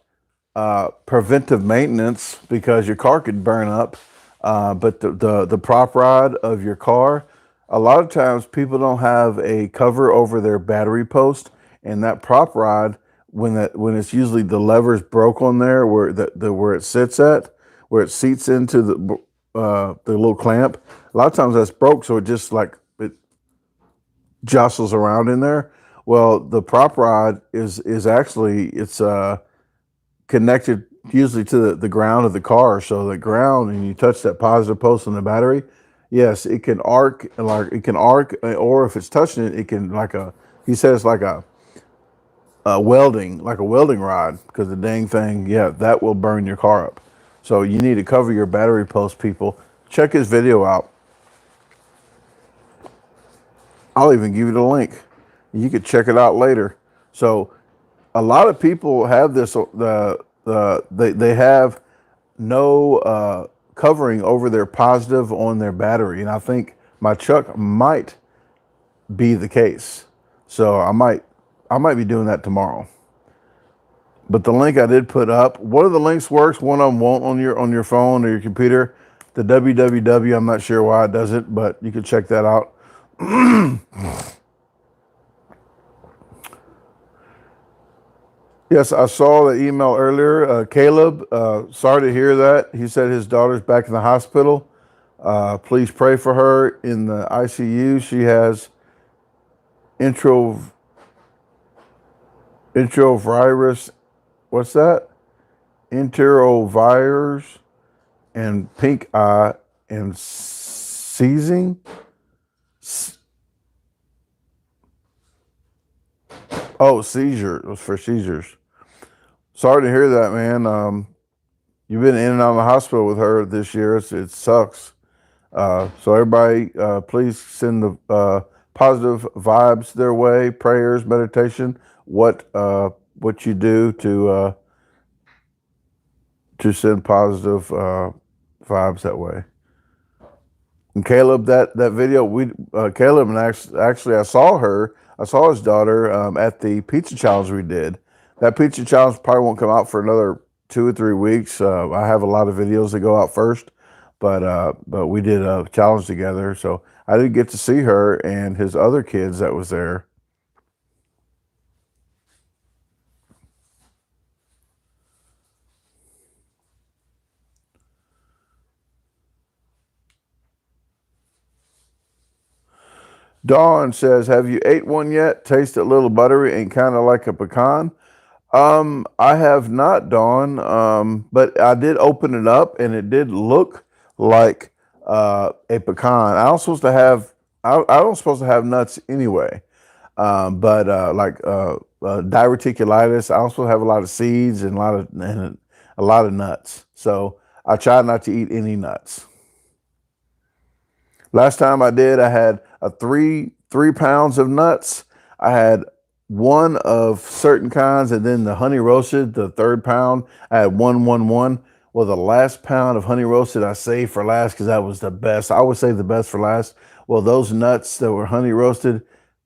preventive maintenance because your car could burn up. But the prop rod of your car, a lot of times people don't have a cover over their battery post, and that prop rod, when it's usually the lever's broke on there where where it sits at, where it seats into the little clamp. A lot of times that's broke, so it just like it jostles around in there. Well, the prop rod is actually connected usually to the ground of the car. So the ground, and you touch that positive post on the battery, Yes, it can arc, or if it's touching it, it can he says like a welding rod, because the dang thing, yeah, that will burn your car up. So you need to cover your battery post, people. Check his video out. I'll even give you the link. You could check it out later. So a lot of people have this, they have no covering over their positive on their battery. And I think my Chuck might be the case. So I might be doing that tomorrow. But the link I did put up, one of the links works, one of them won't on your phone or your computer. The www, I'm not sure why it does it, but you can check that out. Yes, I saw the email earlier. Caleb, sorry to hear that. He said his daughter's back in the hospital. Please pray for her in the ICU. She has enterovirus. What's that? Enterovirus and pink eye and seizing. Oh, seizure. It was for seizures. Sorry to hear that, man. You've been in and out of the hospital with her this year. It sucks. So everybody, please send the positive vibes their way, prayers, meditation, what you do to send positive vibes that way. And Caleb, that video, Caleb, and actually I saw his daughter at the pizza challenge we did. That pizza challenge probably won't come out for another 2 or 3 weeks. I have a lot of videos that go out first, but we did a challenge together, so I did get to see her and his other kids that was there. Dawn says, "Have you ate one yet? Taste it a little buttery and kind of like a pecan." I have not, Dawn. But I did open it up and it did look like a pecan. I don't supposed to have nuts anyway. But diverticulitis, I also have a lot of seeds and a lot of nuts. So I try not to eat any nuts. Last time I did, I had a 3 pounds of nuts. I had one of certain kinds, and then the honey roasted, the 3rd pound, I had one. Well, the last pound of honey roasted I saved for last because that was the best. I would say the best for last. Well, those nuts that were honey roasted,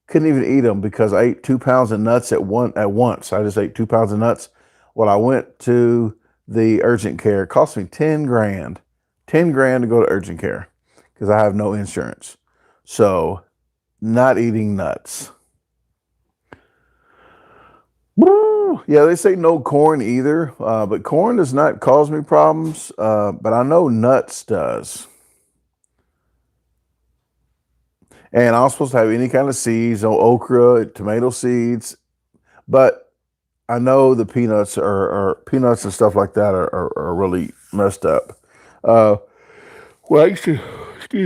couldn't even eat them because I ate 2 pounds of nuts at once. I just ate 2 pounds of nuts. Well, I went to the urgent care. It cost me 10 grand. 10 grand to go to urgent care because I have no insurance. So, not eating nuts. Woo! Yeah, they say no corn either, but corn does not cause me problems, but I know nuts does. And I'm supposed to have any kind of seeds, no okra, tomato seeds, but I know the peanuts peanuts and stuff like that are really messed up. Well, excuse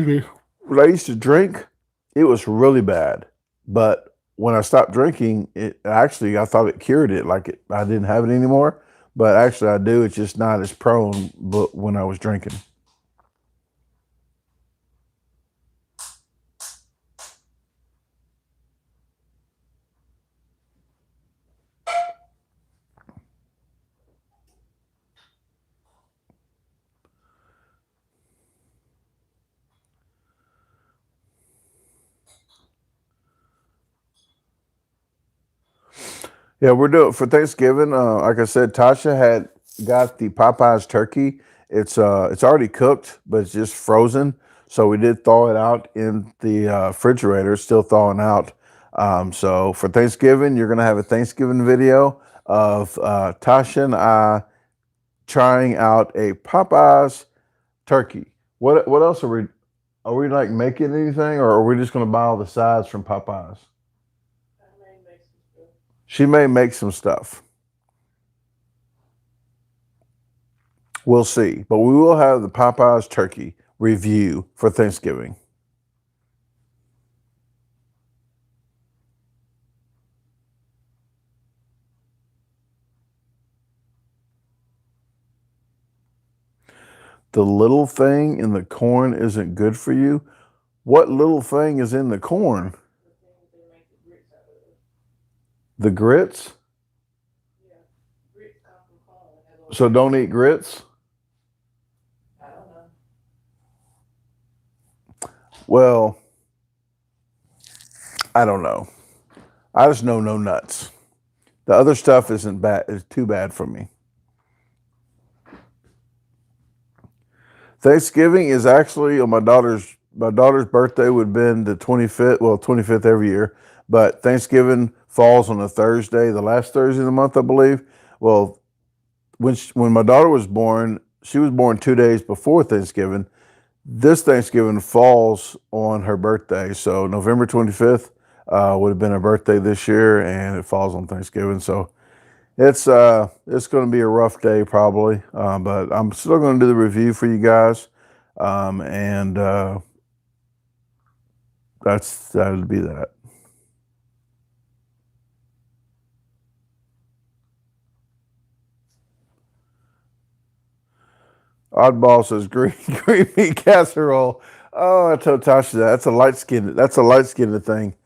me, when I used to drink, it was really bad. But when I stopped drinking, I thought it cured it, I didn't have it anymore. But actually, I do. It's just not as prone. But when I was drinking. Yeah, we're doing for Thanksgiving. Like I said, Tasha had got the Popeyes turkey. It's already cooked, but it's just frozen. So we did thaw it out in the refrigerator, still thawing out. So for Thanksgiving, you're gonna have a Thanksgiving video of Tasha and I trying out a Popeyes turkey. What else are we like making anything, or are we just gonna buy all the sides from Popeyes? She may make some stuff. We'll see. But we will have the Popeyes turkey. review for Thanksgiving. The little thing in the corn isn't good for you. What little thing is in the corn? The grits? Yeah. Grits come from corn. So don't eat grits? I don't know. Well, I don't know. I just know no nuts. The other stuff isn't bad. It's too bad for me. Thanksgiving is actually on my daughter's birthday would have been the 25th. Well, 25th every year, but Thanksgiving falls on a Thursday, the last Thursday of the month, I believe. Well, when my daughter was born, she was born 2 days before Thanksgiving. This Thanksgiving falls on her birthday, so November 25th would have been her birthday this year, and it falls on Thanksgiving. So it's going to be a rough day probably, but I'm still going to do the review for you guys, and that'll be that. Oddball says green bean casserole. Oh, I told Tasha that. That's a light skinned thing.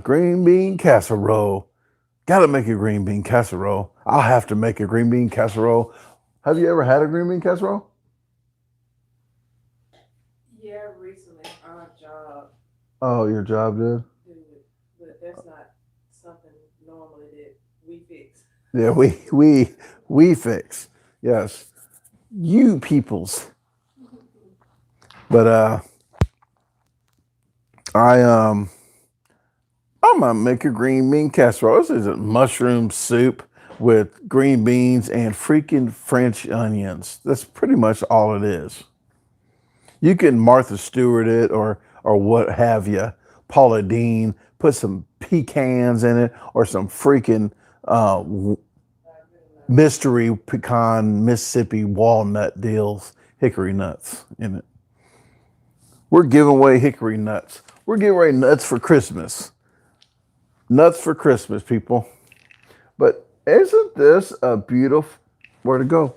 Green bean casserole. Gotta make a green bean casserole. I'll have to make a green bean casserole. Have you ever had a green bean casserole? Yeah, recently our job Oh, your job did? did it, but that's not something normally that we fix. Yeah, we fix. Yes. You peoples. But I might make a green bean casserole. This is a mushroom soup with green beans and freaking French onions. That's pretty much all it is. You can Martha Stewart it or what have you. Paula Deen, put some pecans in it or some freaking mystery pecan Mississippi walnut deals, hickory nuts in it. We're giving away hickory nuts. We're giving away nuts for Christmas. Nuts for Christmas, people. But isn't this a beautiful, where to go?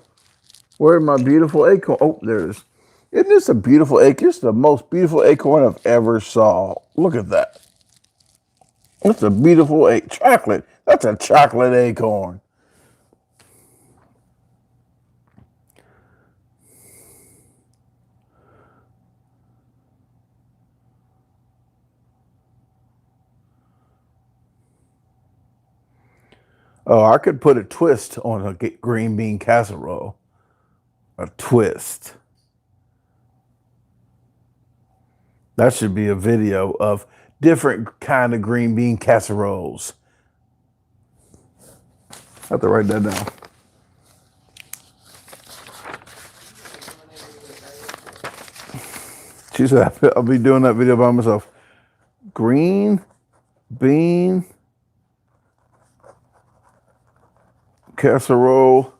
Where's my beautiful acorn? Oh, there it is. Isn't this a beautiful acorn? It's the most beautiful acorn I've ever saw. Look at that. That's a beautiful chocolate. That's a chocolate acorn. Oh, I could put a twist on a green bean casserole. A twist. That should be a video of different kind of green bean casseroles. I have to write that down. She said I'll be doing that video by myself. Green bean casserole,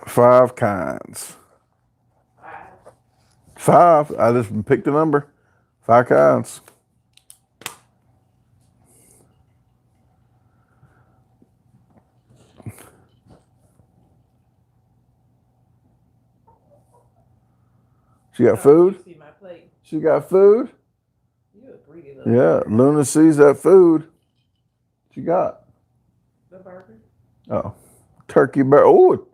5 kinds. 5. I just picked a number. 5 kinds. She got food? You see my plate. She got food? You a greedy little Yeah, Luna sees that food. She got the burger. Oh, turkey burger. Oh,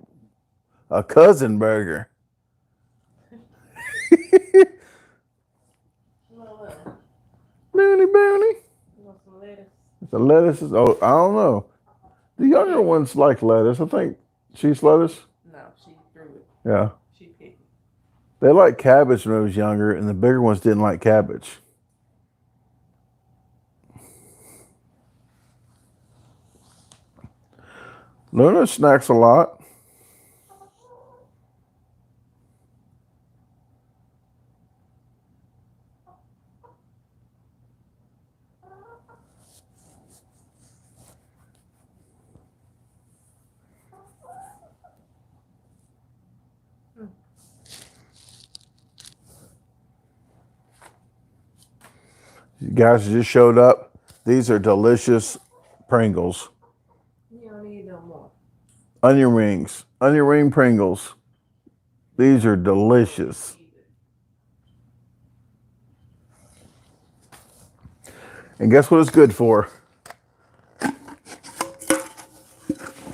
a cousin burger. Boony boony. You want some lettuce? The lettuce is, oh, I don't know. The younger ones like lettuce. I think she's lettuce. No, she threw it. Yeah. She picked it. They liked cabbage when I was younger, and the bigger ones didn't like cabbage. Luna snacks a lot. You guys just showed up. These are delicious Pringles. You don't need no more. Onion rings. Onion ring Pringles. These are delicious. And guess what it's good for?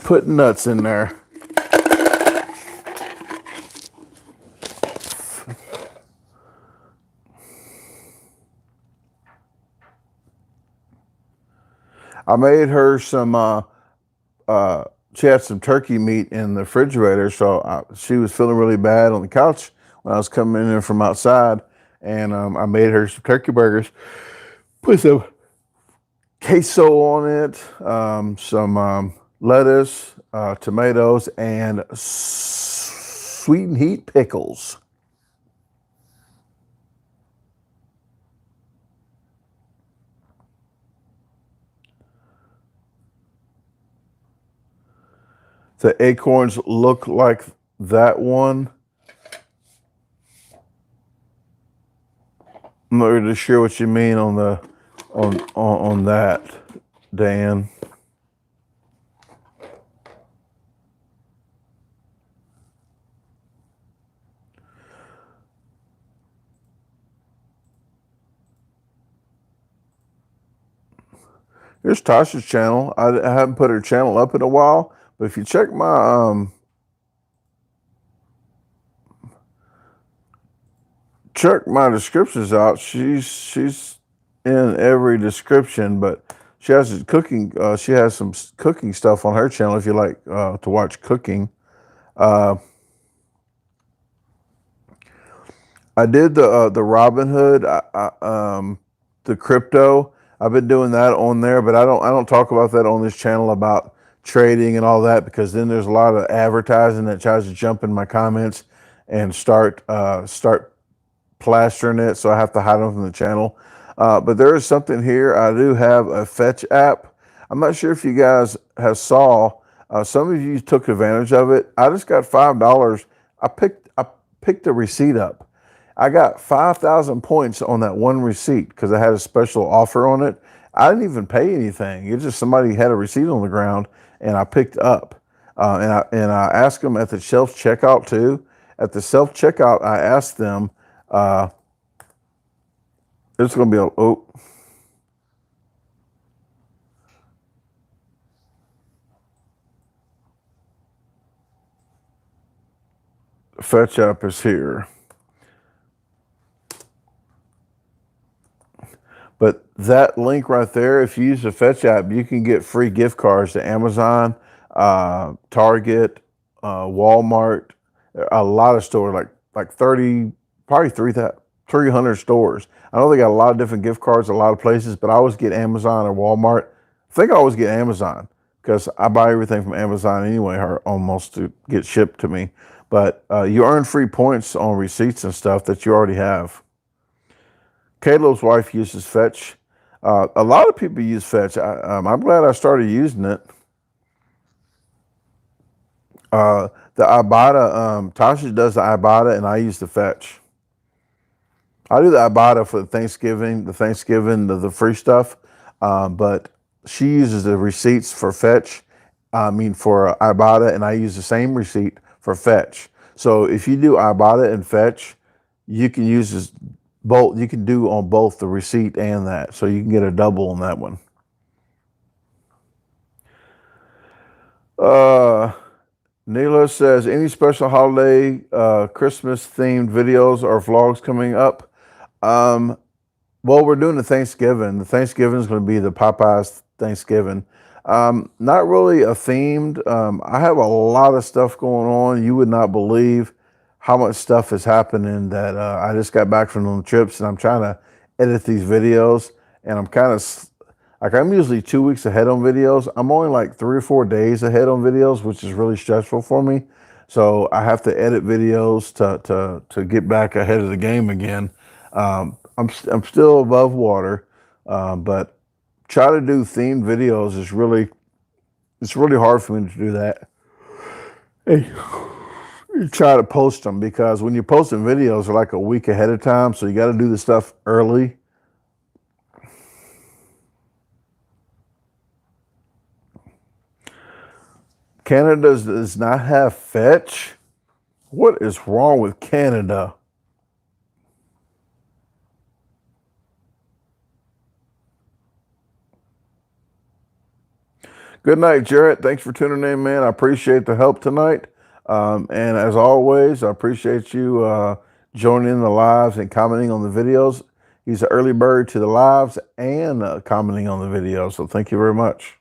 Putting nuts in there. I made her some, she had some turkey meat in the refrigerator, so she was feeling really bad on the couch when I was coming in from outside, and I made her some turkey burgers, put some queso on it, some lettuce, tomatoes, and sweet and heat pickles. The acorns look like that one. I'm not really sure what you mean on the on that, Dan. Here's Tasha's channel. I haven't put her channel up in a while, but if you check my descriptions out, she's in every description, but she has cooking. She has some cooking stuff on her channel if you like to watch cooking. I did the Robinhood, the crypto. I've been doing that on there, but I don't talk about that on this channel about trading and all that, because then there's a lot of advertising that tries to jump in my comments and start plastering it, so I have to hide them from the channel. But there is something here. I do have a Fetch app. I'm not sure if you guys have saw. Some of you took advantage of it. I just got $5. I picked the receipt up. I got 5,000 points on that one receipt because I had a special offer on it. I didn't even pay anything. It's just somebody had a receipt on the ground and I picked up. And I asked them at the self checkout too. At the self checkout, I asked them, it's going to be Fetch app is here. But that link right there, if you use the Fetch app, you can get free gift cards to Amazon, Target, Walmart, a lot of stores, like 30, probably 300 stores. I know they got a lot of different gift cards, a lot of places, but I always get Amazon or Walmart. I think I always get Amazon because I buy everything from Amazon anyway, or almost to get shipped to me. But you earn free points on receipts and stuff that you already have. Caleb's wife uses Fetch. A lot of people use Fetch. I'm glad I started using it. The Ibotta, Tasha does the Ibotta, and I use the Fetch. I do the Ibotta for Thanksgiving, the free stuff, but she uses the receipts for Fetch. For Ibotta, and I use the same receipt for Fetch. So if you do Ibotta and Fetch, you can use this. Both you can do on both the receipt and that, so you can get a double on that one. Neela says, any special holiday, Christmas themed videos or vlogs coming up? Well, we're doing the Thanksgiving. The Thanksgiving is going to be the Popeyes Thanksgiving. Not really a themed. I have a lot of stuff going on. You would not believe how much stuff is happening that I just got back from the trips, and I'm trying to edit these videos, and I'm kind of like, I'm usually 2 weeks ahead on videos. I'm only like 3 or 4 days ahead on videos, which is really stressful for me. So I have to edit videos to get back ahead of the game again. I'm still above water, but try to do themed videos is really, it's really hard for me to do that. Hey. You try to post them, because when you're posting videos, they're like a week ahead of time, so you got to do the stuff early. Canada does not have fetch? What is wrong with Canada? Good night, Jarrett. Thanks for tuning in, man. I appreciate the help tonight. And as always, I appreciate you joining in the lives and commenting on the videos. He's an early bird to the lives and commenting on the videos. So thank you very much.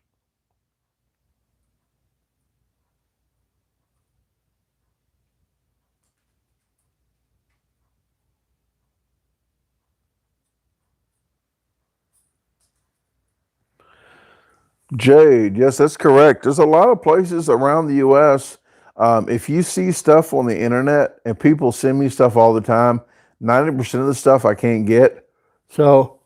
Jade, yes, that's correct. There's a lot of places around the U.S. If you see stuff on the internet, and people send me stuff all the time, 90% of the stuff I can't get. So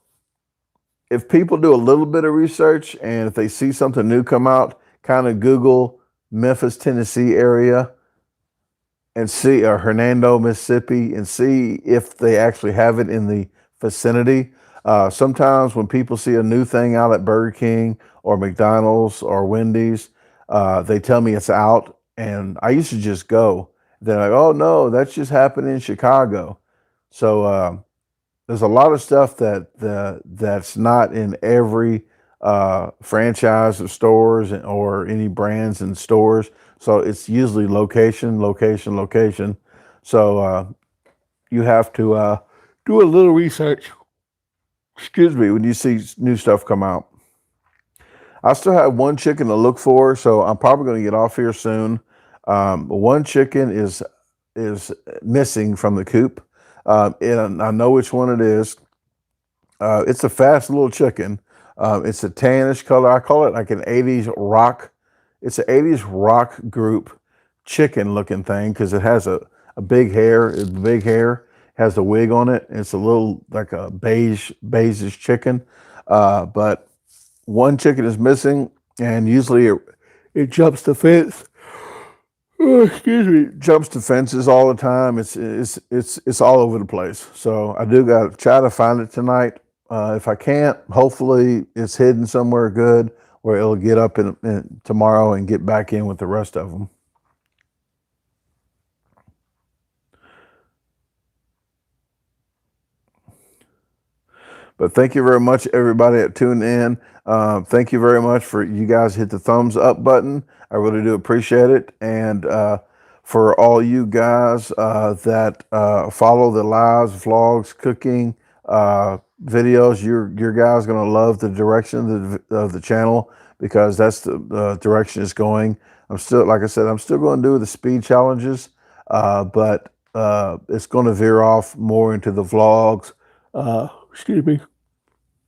if people do a little bit of research and if they see something new come out, kind of Google Memphis, Tennessee area and see, or Hernando, Mississippi, and see if they actually have it in the vicinity. Sometimes when people see a new thing out at Burger King or McDonald's or Wendy's, they tell me it's out, and I used to just go. They're like, "Oh no, that's just happened in Chicago." So there's a lot of stuff that's not in every franchise of stores or any brands and stores. So it's usually location, location, location. So you have to do a little research. Excuse me, when you see new stuff come out. I still have one chicken to look for, so I'm probably going to get off here soon. One chicken is missing from the coop, and I know which one it is. It's a fast little chicken. It's a tannish color. I call it like an 80s rock. It's an 80s rock group chicken looking thing because it has a big hair. It's big hair, has a wig on it. It's a little like a beige chicken. But one chicken is missing, and usually it jumps the fence. Oh, excuse me, jumps to fences all the time. It's all over the place. So I do got to try to find it tonight. If I can't, hopefully it's hidden somewhere good where it'll get up in tomorrow and get back in with the rest of them. But thank you very much, everybody that tuned in. Thank you very much for you guys hit the thumbs up button. I really do appreciate it. And for all you guys that follow the lives, vlogs, cooking videos, your guys gonna love the direction of the channel because that's the direction it's going. I'm still, like I said, I'm still going to do the speed challenges, but it's going to veer off more into the vlogs. Excuse me,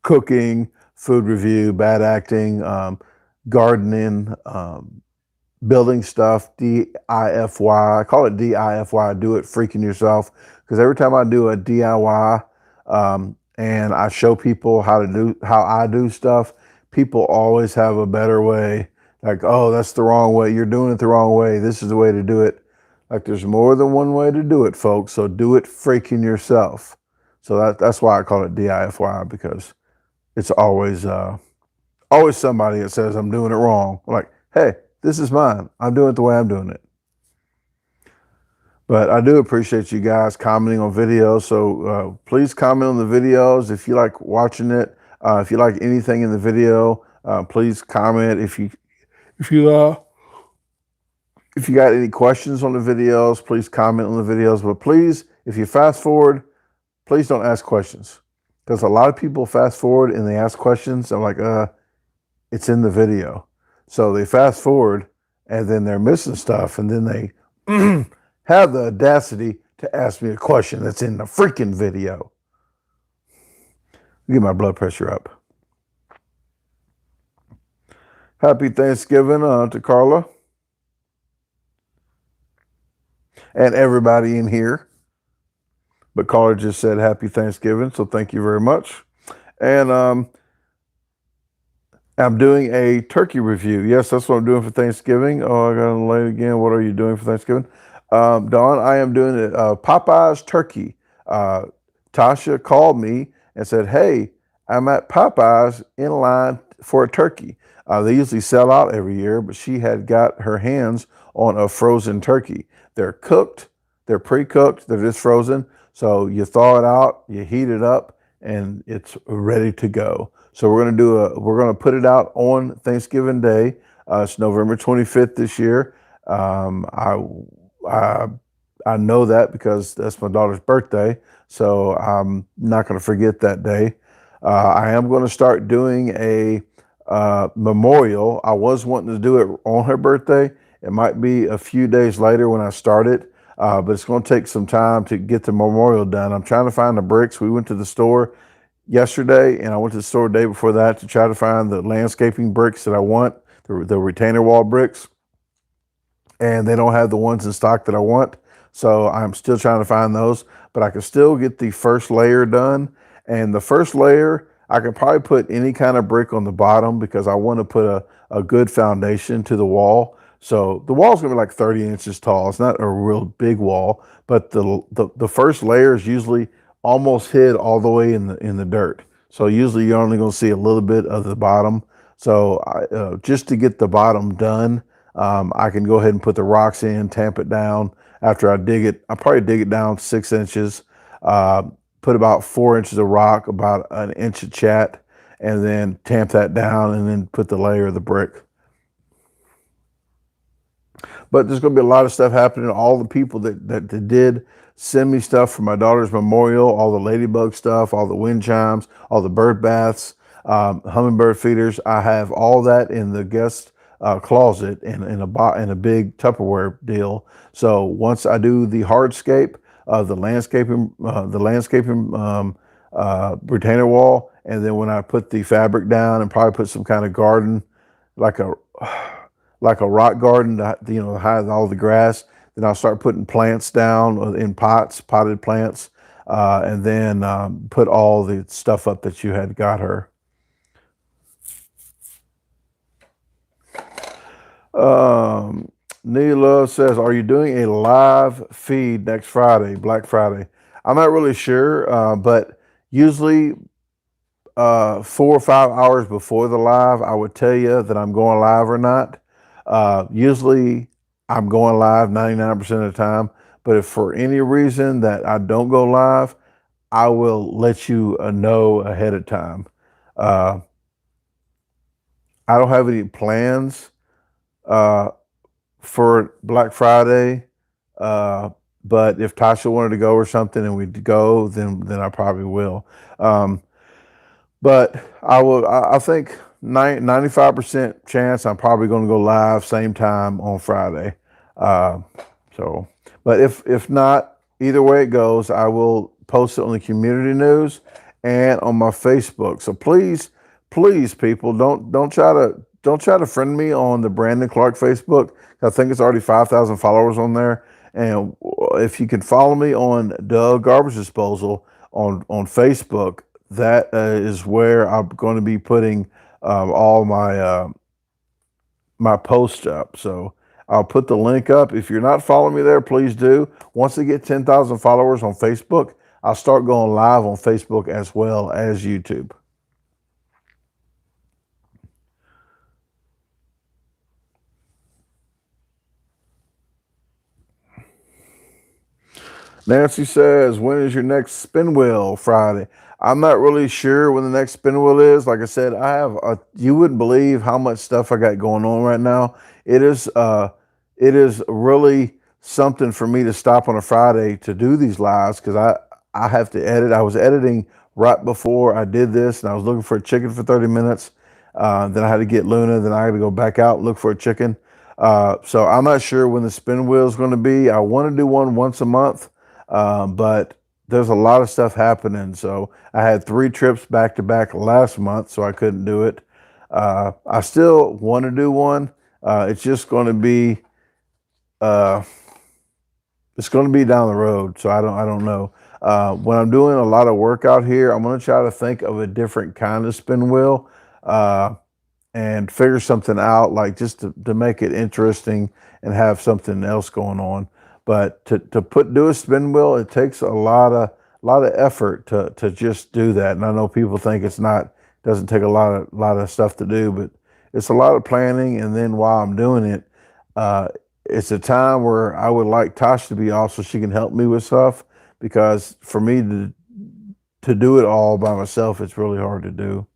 cooking, food review, bad acting, gardening, building stuff, DIFY. I call it DIFY, do it freaking yourself, because every time I do a DIY and I show people how I do stuff, people always have a better way. Like, oh, that's the wrong way. You're doing it the wrong way. This is the way to do it. Like, there's more than one way to do it, folks. So do it freaking yourself. So that's why I call it DIFY, because it's always somebody that says I'm doing it wrong. Like, hey, this is mine. I'm doing it the way I'm doing it. But I do appreciate you guys commenting on videos. So please comment on the videos if you like watching it. If you like anything in the video, please comment. If you got any questions on the videos, please comment on the videos. But please, if you fast forward, please don't ask questions, because a lot of people fast forward and they ask questions. I'm like, it's in the video. So they fast forward and then they're missing stuff, and then they have the audacity to ask me a question that's in the freaking video. Get my blood pressure up. Happy Thanksgiving to Carla and everybody in here. But Carla just said happy Thanksgiving, so thank you very much. And I'm doing a turkey review. Yes, that's what I'm doing for Thanksgiving. Oh, I got to lay it again. What are you doing for Thanksgiving? Dawn, I am doing it, Popeye's turkey. Tasha called me and said, hey, I'm at Popeye's in line for a turkey. They usually sell out every year, but she had got her hands on a frozen turkey. They're cooked, they're pre-cooked, they're just frozen. So you thaw it out, you heat it up, and it's ready to go. So we're gonna put it out on Thanksgiving Day. It's November 25th this year. Um, I, I I know that because that's my daughter's birthday, so I'm not going to forget that day. I am going to start doing a memorial. I was wanting to do it on her birthday. It might be a few days later when I start it, but it's going to take some time to get the memorial done. I'm trying to find the bricks. We went to the store yesterday, and I went to the store the day before that to try to find the landscaping bricks that I want, the retainer wall bricks, and they don't have the ones in stock that I want. So I'm still trying to find those, but I can still get the first layer done. And the first layer, I can probably put any kind of brick on the bottom because I want to put a good foundation to the wall. So the wall's gonna be like 30 inches tall. It's not a real big wall, but the first layer is usually almost hid all the way in the dirt. So usually you're only gonna see a little bit of the bottom. So just to get the bottom done, I can go ahead and put the rocks in, tamp it down. After I dig it, I'll probably dig it down 6 inches, put about 4 inches of rock, about an inch of chat, and then tamp that down and then put the layer of the brick. But there's going to be a lot of stuff happening. All the people that did send me stuff for my daughter's memorial, all the ladybug stuff, all the wind chimes, all the bird baths, hummingbird feeders. I have all that in the guest closet in a big Tupperware deal. So once I do the hardscape, the landscaping retainer wall, and then when I put the fabric down and probably put some kind of garden, like a rock garden, to hide all the grass. Then I'll start putting plants down in pots, potted plants, and then put all the stuff up that you had got her. Neela says, "Are you doing a live feed next Friday, Black Friday?" I'm not really sure, but usually 4 or 5 hours before the live, I would tell you that I'm going live or not. Usually I'm going live 99% of the time, but if for any reason that I don't go live, I will let you know ahead of time. I don't have any plans for Black Friday, but if Tasha wanted to go or something and we'd go, then I probably will. But I think 95% chance I'm probably going to go live same time on Friday. But if not, either way it goes, I will post it on the community news and on my Facebook. So please, people, don't try to friend me on the Brandon Clark Facebook. I think it's already 5,000 followers on there. And if you can follow me on DaGarbageDisposal on Facebook, that is where I'm going to be putting all my posts up. So I'll put the link up. If you're not following me there, please do. Once I get 10,000 followers on Facebook, I'll start going live on Facebook as well as YouTube. Nancy says, "When is your next spin wheel?" Friday. I'm not really sure when the next spin wheel is. Like I said, you wouldn't believe how much stuff I got going on right now. It is really something for me to stop on a Friday to do these lives because I have to edit. I was editing right before I did this, and I was looking for a chicken for 30 minutes. Then I had to get Luna. Then I had to go back out and look for a chicken. So I'm not sure when the spin wheel is going to be. I want to do one once a month. But there's a lot of stuff happening. So I had 3 trips back to back last month, so I couldn't do it. I still want to do one. It's just going to be, it's going to be down the road. So I don't know. When I'm doing a lot of work out here, I'm going to try to think of a different kind of spin wheel, and figure something out, like just to make it interesting and have something else going on. But to do a spin wheel, it takes a lot of effort to just do that. And I know people think doesn't take a lot of stuff to do, but it's a lot of planning, and then while I'm doing it, it's a time where I would like Tosh to be off so she can help me with stuff, because for me to do it all by myself, it's really hard to do.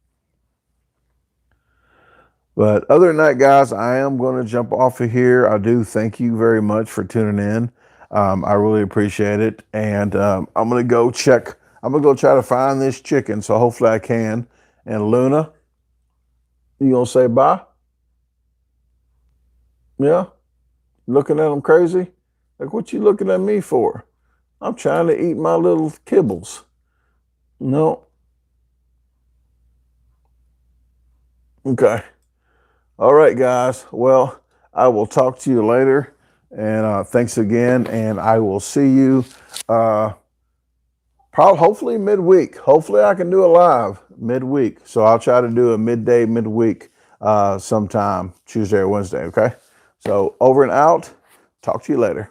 But other than that, guys, I am going to jump off of here. I do thank you very much for tuning in. I really appreciate it. And I'm going to go check. I'm going to go try to find this chicken. So hopefully I can. And Luna, you going to say bye? Yeah? Looking at them crazy? Like, what you looking at me for? I'm trying to eat my little kibbles. No. Okay. All right, guys. Well, I will talk to you later. And thanks again. And I will see you hopefully midweek. Hopefully I can do a live midweek. So I'll try to do a midweek sometime, Tuesday or Wednesday. Okay. So over and out. Talk to you later.